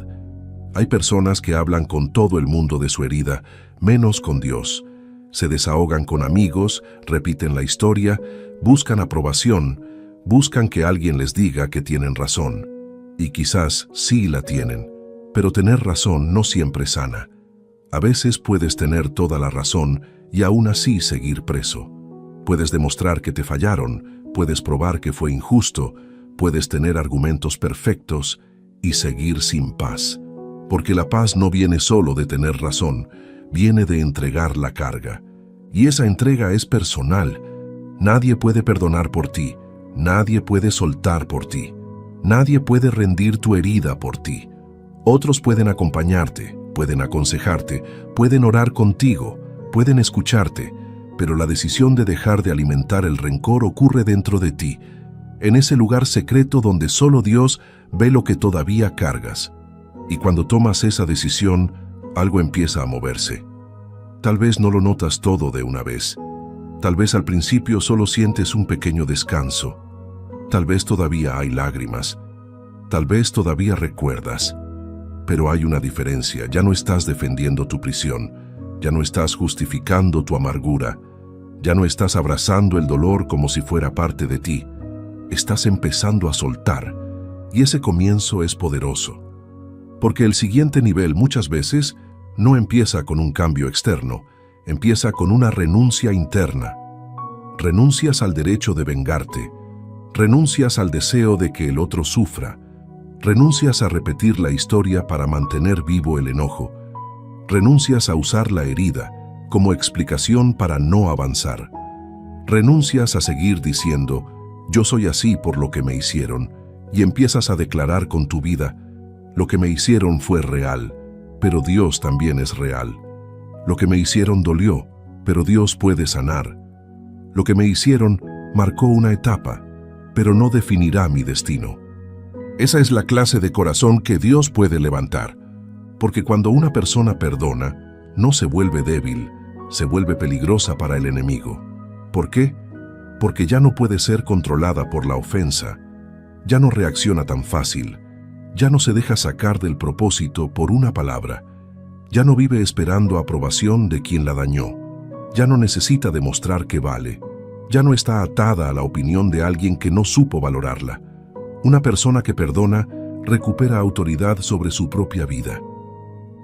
Hay personas que hablan con todo el mundo de su herida, menos con Dios. Se desahogan con amigos, repiten la historia, buscan aprobación, buscan que alguien les diga que tienen razón. Y quizás sí la tienen, pero tener razón no siempre sana. A veces puedes tener toda la razón y aún así seguir preso. Puedes demostrar que te fallaron, puedes probar que fue injusto, puedes tener argumentos perfectos y seguir sin paz. Porque la paz no viene solo de tener razón, viene de entregar la carga. Y esa entrega es personal. Nadie puede perdonar por ti, nadie puede soltar por ti, nadie puede rendir tu herida por ti. Otros pueden acompañarte, pueden aconsejarte, pueden orar contigo, pueden escucharte, pero la decisión de dejar de alimentar el rencor ocurre dentro de ti, en ese lugar secreto donde solo Dios ve lo que todavía cargas. Y cuando tomas esa decisión, algo empieza a moverse. Tal vez no lo notas todo de una vez. Tal vez al principio solo sientes un pequeño descanso. Tal vez todavía hay lágrimas. Tal vez todavía recuerdas. Pero hay una diferencia. Ya no estás defendiendo tu prisión. Ya no estás justificando tu amargura. Ya no estás abrazando el dolor como si fuera parte de ti. Estás empezando a soltar. Y ese comienzo es poderoso. Porque el siguiente nivel muchas veces no empieza con un cambio externo, empieza con una renuncia interna. Renuncias al derecho de vengarte, renuncias al deseo de que el otro sufra, renuncias a repetir la historia para mantener vivo el enojo, renuncias a usar la herida como explicación para no avanzar, renuncias a seguir diciendo, yo soy así por lo que me hicieron, y empiezas a declarar con tu vida, lo que me hicieron fue real, pero Dios también es real. Lo que me hicieron dolió, pero Dios puede sanar. Lo que me hicieron marcó una etapa, pero no definirá mi destino. Esa es la clase de corazón que Dios puede levantar, porque cuando una persona perdona, no se vuelve débil, se vuelve peligrosa para el enemigo. ¿Por qué? Porque ya no puede ser controlada por la ofensa, ya no reacciona tan fácil, ya no se deja sacar del propósito por una palabra, ya no vive esperando aprobación de quien la dañó, ya no necesita demostrar que vale, ya no está atada a la opinión de alguien que no supo valorarla. Una persona que perdona recupera autoridad sobre su propia vida.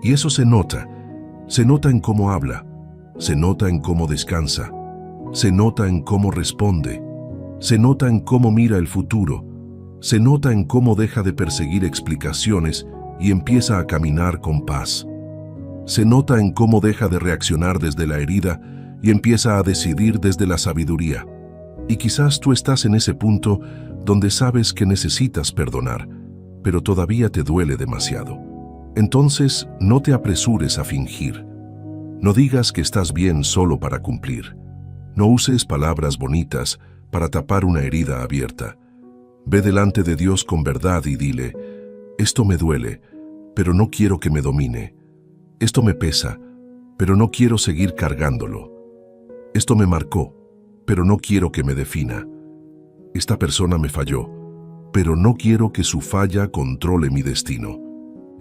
Y eso se nota en cómo habla, se nota en cómo descansa, se nota en cómo responde, se nota en cómo mira el futuro, se nota en cómo deja de perseguir explicaciones y empieza a caminar con paz. Se nota en cómo deja de reaccionar desde la herida y empieza a decidir desde la sabiduría. Y quizás tú estás en ese punto donde sabes que necesitas perdonar, pero todavía te duele demasiado. Entonces, no te apresures a fingir. No digas que estás bien solo para cumplir. No uses palabras bonitas para tapar una herida abierta. Ve delante de Dios con verdad y dile: esto me duele, pero no quiero que me domine. Esto me pesa, pero no quiero seguir cargándolo. Esto me marcó, pero no quiero que me defina. Esta persona me falló, pero no quiero que su falla controle mi destino.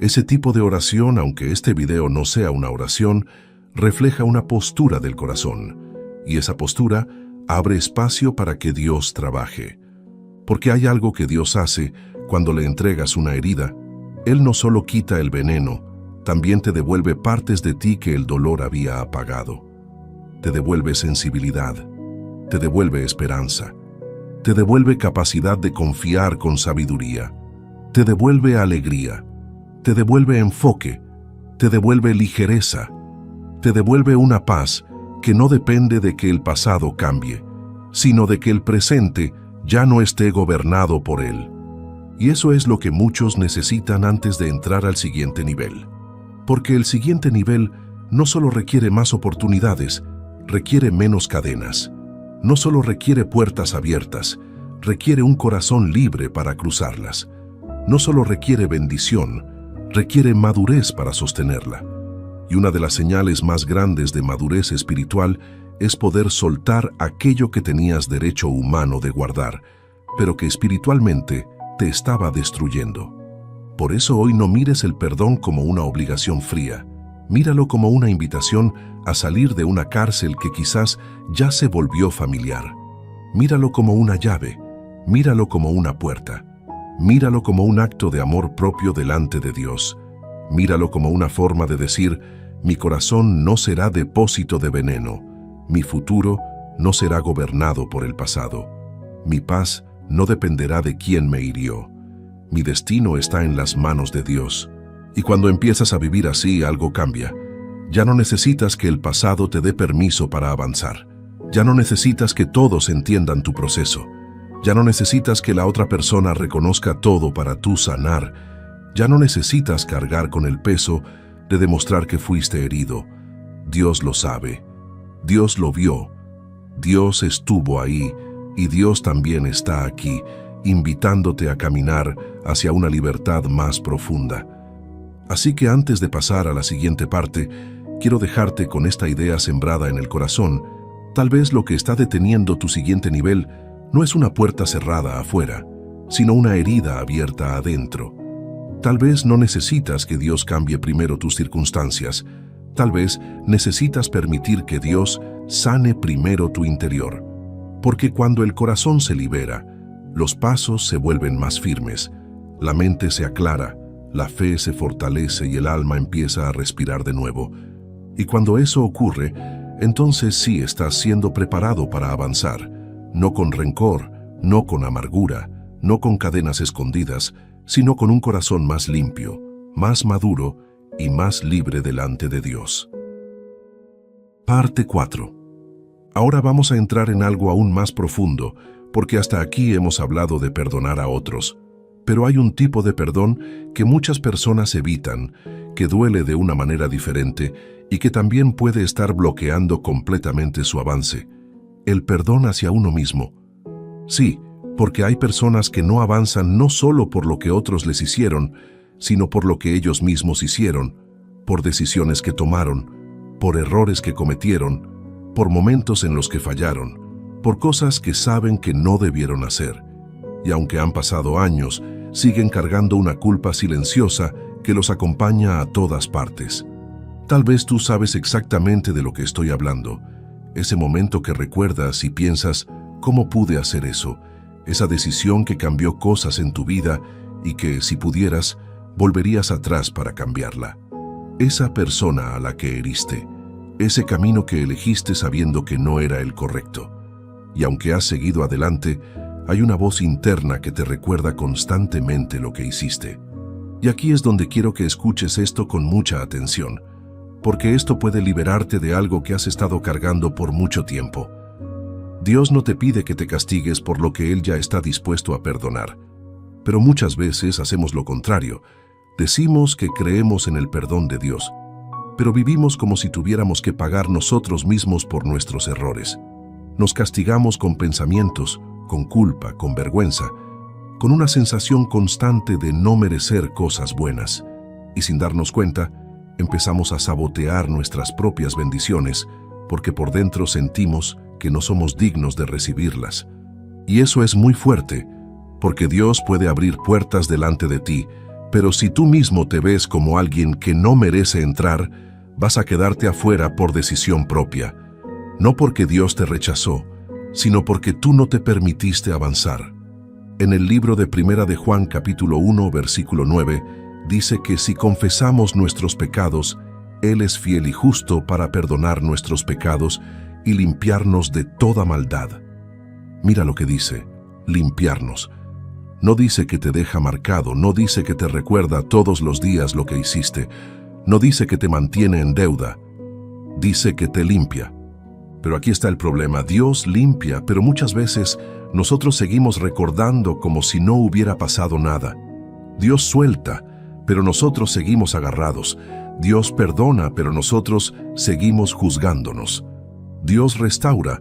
Ese tipo de oración, aunque este video no sea una oración, refleja una postura del corazón, y esa postura abre espacio para que Dios trabaje. Porque hay algo que Dios hace cuando le entregas una herida. Él no solo quita el veneno, también te devuelve partes de ti que el dolor había apagado. Te devuelve sensibilidad, te devuelve esperanza, te devuelve capacidad de confiar con sabiduría, te devuelve alegría, te devuelve enfoque, te devuelve ligereza, te devuelve una paz que no depende de que el pasado cambie, sino de que el presente ya no esté gobernado por él. Y eso es lo que muchos necesitan antes de entrar al siguiente nivel. Porque el siguiente nivel no solo requiere más oportunidades, requiere menos cadenas. No solo requiere puertas abiertas, requiere un corazón libre para cruzarlas. No solo requiere bendición, requiere madurez para sostenerla. Y una de las señales más grandes de madurez espiritual es poder soltar aquello que tenías derecho humano de guardar, pero que espiritualmente te estaba destruyendo. Por eso hoy no mires el perdón como una obligación fría. Míralo como una invitación a salir de una cárcel que quizás ya se volvió familiar. Míralo como una llave, míralo como una puerta. Míralo como un acto de amor propio delante de Dios. Míralo como una forma de decir: mi corazón no será depósito de veneno, mi futuro no será gobernado por el pasado, mi paz no dependerá de quién me hirió, mi destino está en las manos de Dios. Y cuando empiezas a vivir así, algo cambia. Ya no necesitas que el pasado te dé permiso para avanzar. Ya no necesitas que todos entiendan tu proceso. Ya no necesitas que la otra persona reconozca todo para tú sanar. Ya no necesitas cargar con el peso de demostrar que fuiste herido. Dios lo sabe. Dios lo vio. Dios estuvo ahí y Dios también está aquí, invitándote a caminar hacia una libertad más profunda. Así que antes de pasar a la siguiente parte, quiero dejarte con esta idea sembrada en el corazón. Tal vez lo que está deteniendo tu siguiente nivel no es una puerta cerrada afuera, sino una herida abierta adentro. Tal vez no necesitas que Dios cambie primero tus circunstancias. Tal vez necesitas permitir que Dios sane primero tu interior. Porque cuando el corazón se libera, los pasos se vuelven más firmes, la mente se aclara, la fe se fortalece y el alma empieza a respirar de nuevo. Y cuando eso ocurre, entonces sí estás siendo preparado para avanzar, no con rencor, no con amargura, no con cadenas escondidas, sino con un corazón más limpio, más maduro y más libre delante de Dios. Parte 4. Ahora vamos a entrar en algo aún más profundo, porque hasta aquí hemos hablado de perdonar a otros. Pero hay un tipo de perdón que muchas personas evitan, que duele de una manera diferente y que también puede estar bloqueando completamente su avance. El perdón hacia uno mismo. Sí, porque hay personas que no avanzan no solo por lo que otros les hicieron, sino por lo que ellos mismos hicieron, por decisiones que tomaron, por errores que cometieron, por momentos en los que fallaron, por cosas que saben que no debieron hacer. Y aunque han pasado años, siguen cargando una culpa silenciosa que los acompaña a todas partes. Tal vez tú sabes exactamente de lo que estoy hablando. Ese momento que recuerdas y piensas: ¿cómo pude hacer eso? Esa decisión que cambió cosas en tu vida y que, si pudieras, volverías atrás para cambiarla. Esa persona a la que heriste. Ese camino que elegiste sabiendo que no era el correcto. Y aunque has seguido adelante, hay una voz interna que te recuerda constantemente lo que hiciste. Y aquí es donde quiero que escuches esto con mucha atención, porque esto puede liberarte de algo que has estado cargando por mucho tiempo. Dios no te pide que te castigues por lo que Él ya está dispuesto a perdonar. Pero muchas veces hacemos lo contrario. Decimos que creemos en el perdón de Dios, pero vivimos como si tuviéramos que pagar nosotros mismos por nuestros errores. Nos castigamos con pensamientos, con culpa, con vergüenza, con una sensación constante de no merecer cosas buenas. Y sin darnos cuenta, empezamos a sabotear nuestras propias bendiciones porque por dentro sentimos que no somos dignos de recibirlas. Y eso es muy fuerte, porque Dios puede abrir puertas delante de ti, pero si tú mismo te ves como alguien que no merece entrar, vas a quedarte afuera por decisión propia, no porque Dios te rechazó, sino porque tú no te permitiste avanzar. En el libro de Primera de Juan capítulo 1, versículo 9, dice que si confesamos nuestros pecados, Él es fiel y justo para perdonar nuestros pecados y limpiarnos de toda maldad. Mira lo que dice, limpiarnos. No dice que te deja marcado, no dice que te recuerda todos los días lo que hiciste, no dice que te mantiene en deuda, dice que te limpia. Pero aquí está el problema, Dios limpia, pero muchas veces nosotros seguimos recordando como si no hubiera pasado nada. Dios suelta, pero nosotros seguimos agarrados. Dios perdona, pero nosotros seguimos juzgándonos. Dios restaura,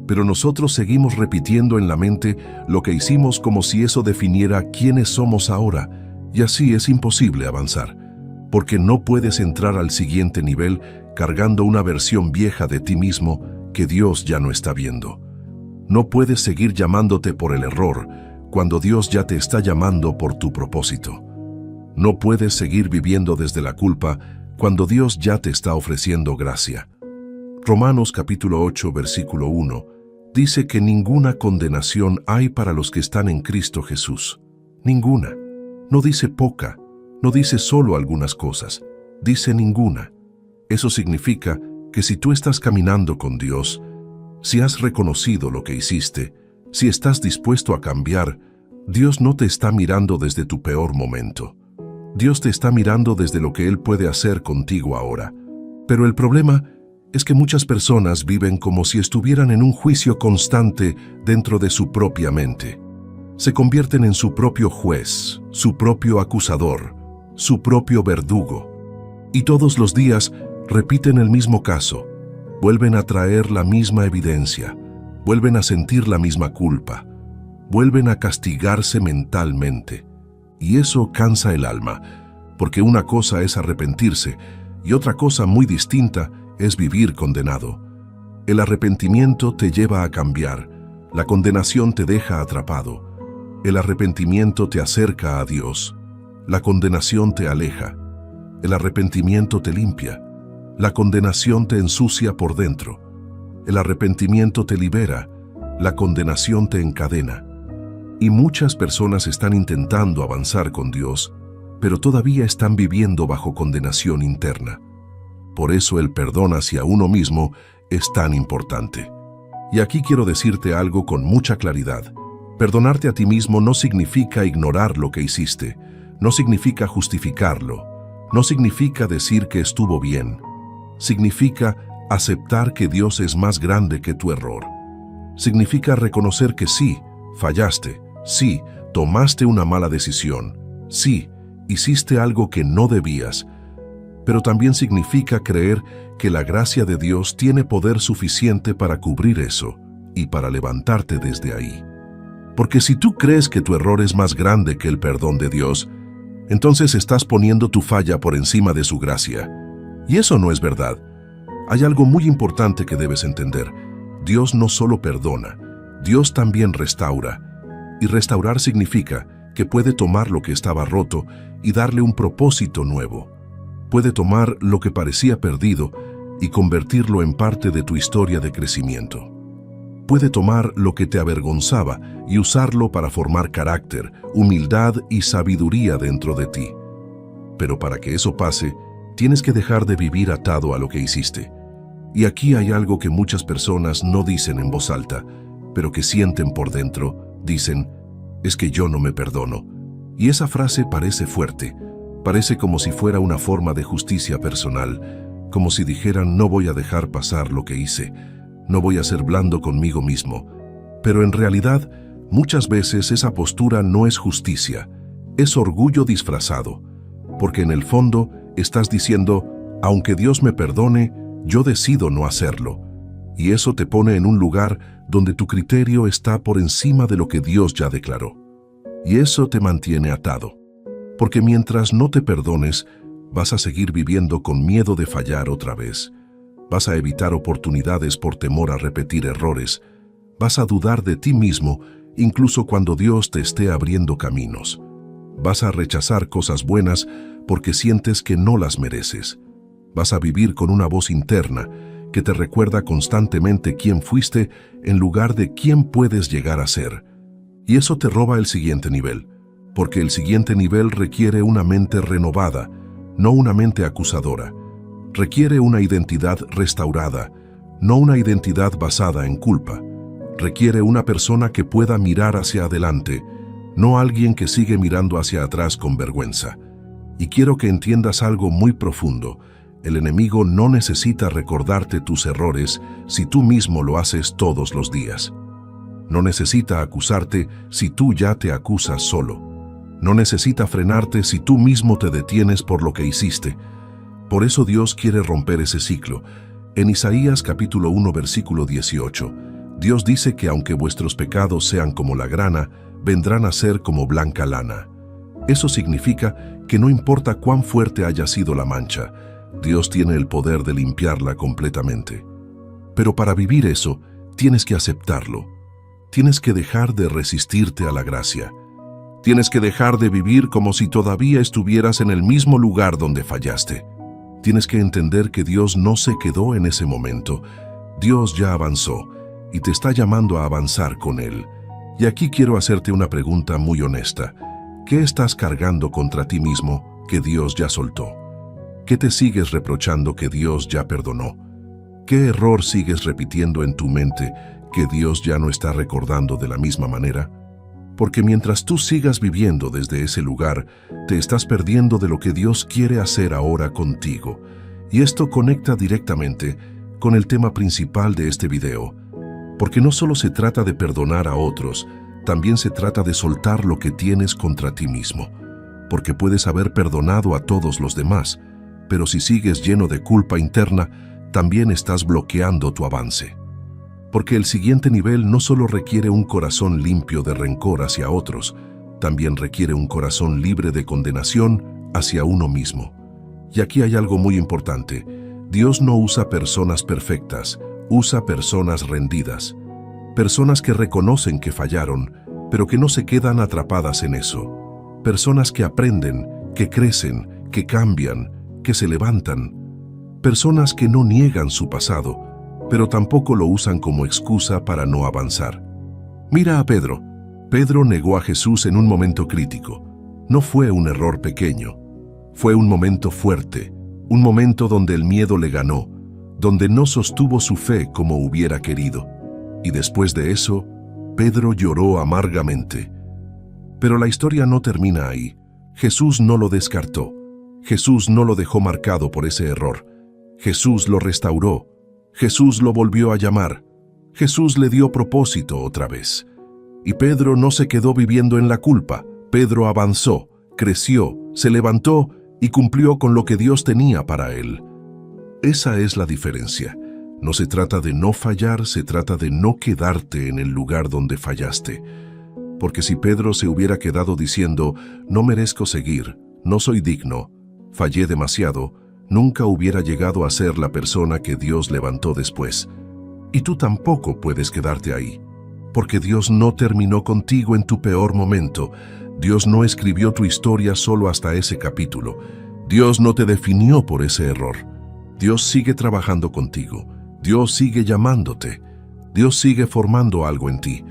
pero nosotros seguimos repitiendo en la mente lo que hicimos como si eso definiera quiénes somos ahora, y así es imposible avanzar, porque no puedes entrar al siguiente nivel cargando una versión vieja de ti mismo que Dios ya no está viendo. No puedes seguir llamándote por el error cuando Dios ya te está llamando por tu propósito. No puedes seguir viviendo desde la culpa cuando Dios ya te está ofreciendo gracia. Romanos capítulo 8, versículo 1, dice que ninguna condenación hay para los que están en Cristo Jesús. Ninguna. No dice poca, no dice solo algunas cosas, dice ninguna. Eso significa que si tú estás caminando con Dios, si has reconocido lo que hiciste, si estás dispuesto a cambiar, Dios no te está mirando desde tu peor momento. Dios te está mirando desde lo que Él puede hacer contigo ahora. Pero el problema es que muchas personas viven como si estuvieran en un juicio constante dentro de su propia mente. Se convierten en su propio juez, su propio acusador, su propio verdugo. Y todos los días repiten el mismo caso, vuelven a traer la misma evidencia, vuelven a sentir la misma culpa, vuelven a castigarse mentalmente. Y eso cansa el alma, porque una cosa es arrepentirse y otra cosa muy distinta es vivir condenado. El arrepentimiento te lleva a cambiar, la condenación te deja atrapado. El arrepentimiento te acerca a Dios, la condenación te aleja. El arrepentimiento te limpia, la condenación te ensucia por dentro. El arrepentimiento te libera, la condenación te encadena. Y muchas personas están intentando avanzar con Dios, pero todavía están viviendo bajo condenación interna. Por eso el perdón hacia uno mismo es tan importante. Y aquí quiero decirte algo con mucha claridad. Perdonarte a ti mismo no significa ignorar lo que hiciste, no significa justificarlo, no significa decir que estuvo bien. Significa aceptar que Dios es más grande que tu error. Significa reconocer que sí, fallaste, sí, tomaste una mala decisión, sí, hiciste algo que no debías, pero también significa creer que la gracia de Dios tiene poder suficiente para cubrir eso y para levantarte desde ahí. Porque si tú crees que tu error es más grande que el perdón de Dios, entonces estás poniendo tu falla por encima de su gracia. Y eso no es verdad. Hay algo muy importante que debes entender. Dios no solo perdona, Dios también restaura. Y restaurar significa que puede tomar lo que estaba roto y darle un propósito nuevo. Puede tomar lo que parecía perdido y convertirlo en parte de tu historia de crecimiento. Puede tomar lo que te avergonzaba y usarlo para formar carácter, humildad y sabiduría dentro de ti. Pero para que eso pase, tienes que dejar de vivir atado a lo que hiciste. Y aquí hay algo que muchas personas no dicen en voz alta, pero que sienten por dentro. Dicen, es que yo no me perdono. Y esa frase parece fuerte, parece como si fuera una forma de justicia personal, como si dijeran no voy a dejar pasar lo que hice, no voy a ser blando conmigo mismo. Pero en realidad, muchas veces esa postura no es justicia, es orgullo disfrazado. porque en el fondo estás diciendo, aunque Dios me perdone, yo decido no hacerlo. Y eso te pone en un lugar donde tu criterio está por encima de lo que Dios ya declaró. Y eso te mantiene atado. Porque mientras no te perdones, vas a seguir viviendo con miedo de fallar otra vez. Vas a evitar oportunidades por temor a repetir errores. Vas a dudar de ti mismo, incluso cuando Dios te esté abriendo caminos. Vas a rechazar cosas buenas porque sientes que no las mereces. Vas a vivir con una voz interna que te recuerda constantemente quién fuiste en lugar de quién puedes llegar a ser. Y eso te roba el siguiente nivel, porque el siguiente nivel requiere una mente renovada, no una mente acusadora. Requiere una identidad restaurada, no una identidad basada en culpa. Requiere una persona que pueda mirar hacia adelante, no alguien que sigue mirando hacia atrás con vergüenza. Y quiero que entiendas algo muy profundo. El enemigo no necesita recordarte tus errores si tú mismo lo haces todos los días. No necesita acusarte si tú ya te acusas solo. No necesita frenarte si tú mismo te detienes por lo que hiciste. Por eso Dios quiere romper ese ciclo. En Isaías capítulo 1 versículo 18, Dios dice que aunque vuestros pecados sean como la grana, vendrán a ser como blanca lana. Eso significa que no importa cuán fuerte haya sido la mancha, Dios tiene el poder de limpiarla completamente. Pero para vivir eso, tienes que aceptarlo. Tienes que dejar de resistirte a la gracia. Tienes que dejar de vivir como si todavía estuvieras en el mismo lugar donde fallaste. Tienes que entender que Dios no se quedó en ese momento. Dios ya avanzó y te está llamando a avanzar con Él. Y aquí quiero hacerte una pregunta muy honesta. ¿Qué estás cargando contra ti mismo que Dios ya soltó? ¿Qué te sigues reprochando que Dios ya perdonó? ¿Qué error sigues repitiendo en tu mente que Dios ya no está recordando de la misma manera? Porque mientras tú sigas viviendo desde ese lugar, te estás perdiendo de lo que Dios quiere hacer ahora contigo. Y esto conecta directamente con el tema principal de este video. Porque no solo se trata de perdonar a otros, también se trata de soltar lo que tienes contra ti mismo. Porque puedes haber perdonado a todos los demás, pero si sigues lleno de culpa interna, también estás bloqueando tu avance. Porque el siguiente nivel no solo requiere un corazón limpio de rencor hacia otros, también requiere un corazón libre de condenación hacia uno mismo. Y aquí hay algo muy importante. Dios no usa personas perfectas, usa personas rendidas. Personas que reconocen que fallaron, pero que no se quedan atrapadas en eso. Personas que aprenden, que crecen, que cambian, que se levantan. Personas que no niegan su pasado, pero tampoco lo usan como excusa para no avanzar. Mira a Pedro. Pedro negó a Jesús en un momento crítico. No fue un error pequeño. Fue un momento fuerte, un momento donde el miedo le ganó, donde no sostuvo su fe como hubiera querido. Y después de eso, Pedro lloró amargamente. Pero la historia no termina ahí. Jesús no lo descartó. Jesús no lo dejó marcado por ese error. Jesús lo restauró. Jesús lo volvió a llamar. Jesús le dio propósito otra vez. Y Pedro no se quedó viviendo en la culpa. Pedro avanzó, creció, se levantó y cumplió con lo que Dios tenía para él. Esa es la diferencia. No se trata de no fallar, se trata de no quedarte en el lugar donde fallaste. Porque si Pedro se hubiera quedado diciendo, no merezco seguir, no soy digno, fallé demasiado, nunca hubiera llegado a ser la persona que Dios levantó después. Y tú tampoco puedes quedarte ahí, porque Dios no terminó contigo en tu peor momento. Dios no escribió tu historia solo hasta ese capítulo. Dios no te definió por ese error. Dios sigue trabajando contigo. Dios sigue llamándote. Dios sigue formando algo en ti.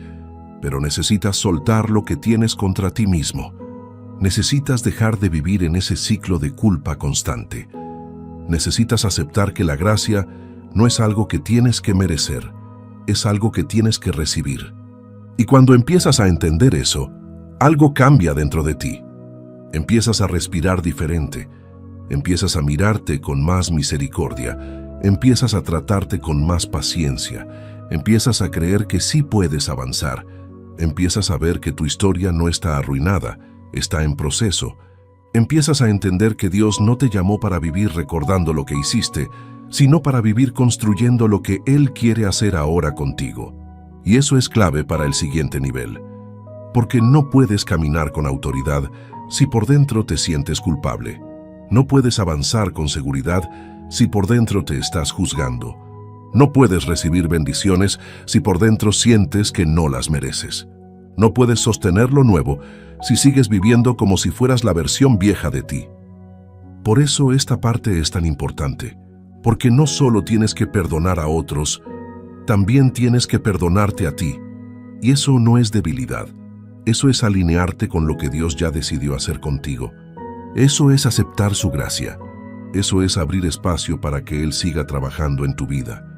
Pero necesitas soltar lo que tienes contra ti mismo. Necesitas dejar de vivir en ese ciclo de culpa constante. Necesitas aceptar que la gracia no es algo que tienes que merecer, es algo que tienes que recibir. Y cuando empiezas a entender eso, algo cambia dentro de ti. Empiezas a respirar diferente, empiezas a mirarte con más misericordia, empiezas a tratarte con más paciencia, empiezas a creer que sí puedes avanzar, empiezas a ver que tu historia no está arruinada, está en proceso. Empiezas a entender que Dios no te llamó para vivir recordando lo que hiciste, sino para vivir construyendo lo que Él quiere hacer ahora contigo. Y eso es clave para el siguiente nivel. Porque no puedes caminar con autoridad si por dentro te sientes culpable. No puedes avanzar con seguridad si por dentro te estás juzgando. No puedes recibir bendiciones si por dentro sientes que no las mereces. No puedes sostener lo nuevo si sigues viviendo como si fueras la versión vieja de ti. Por eso esta parte es tan importante, porque no solo tienes que perdonar a otros, también tienes que perdonarte a ti. Y eso no es debilidad, eso es alinearte con lo que Dios ya decidió hacer contigo. Eso es aceptar su gracia, eso es abrir espacio para que Él siga trabajando en tu vida.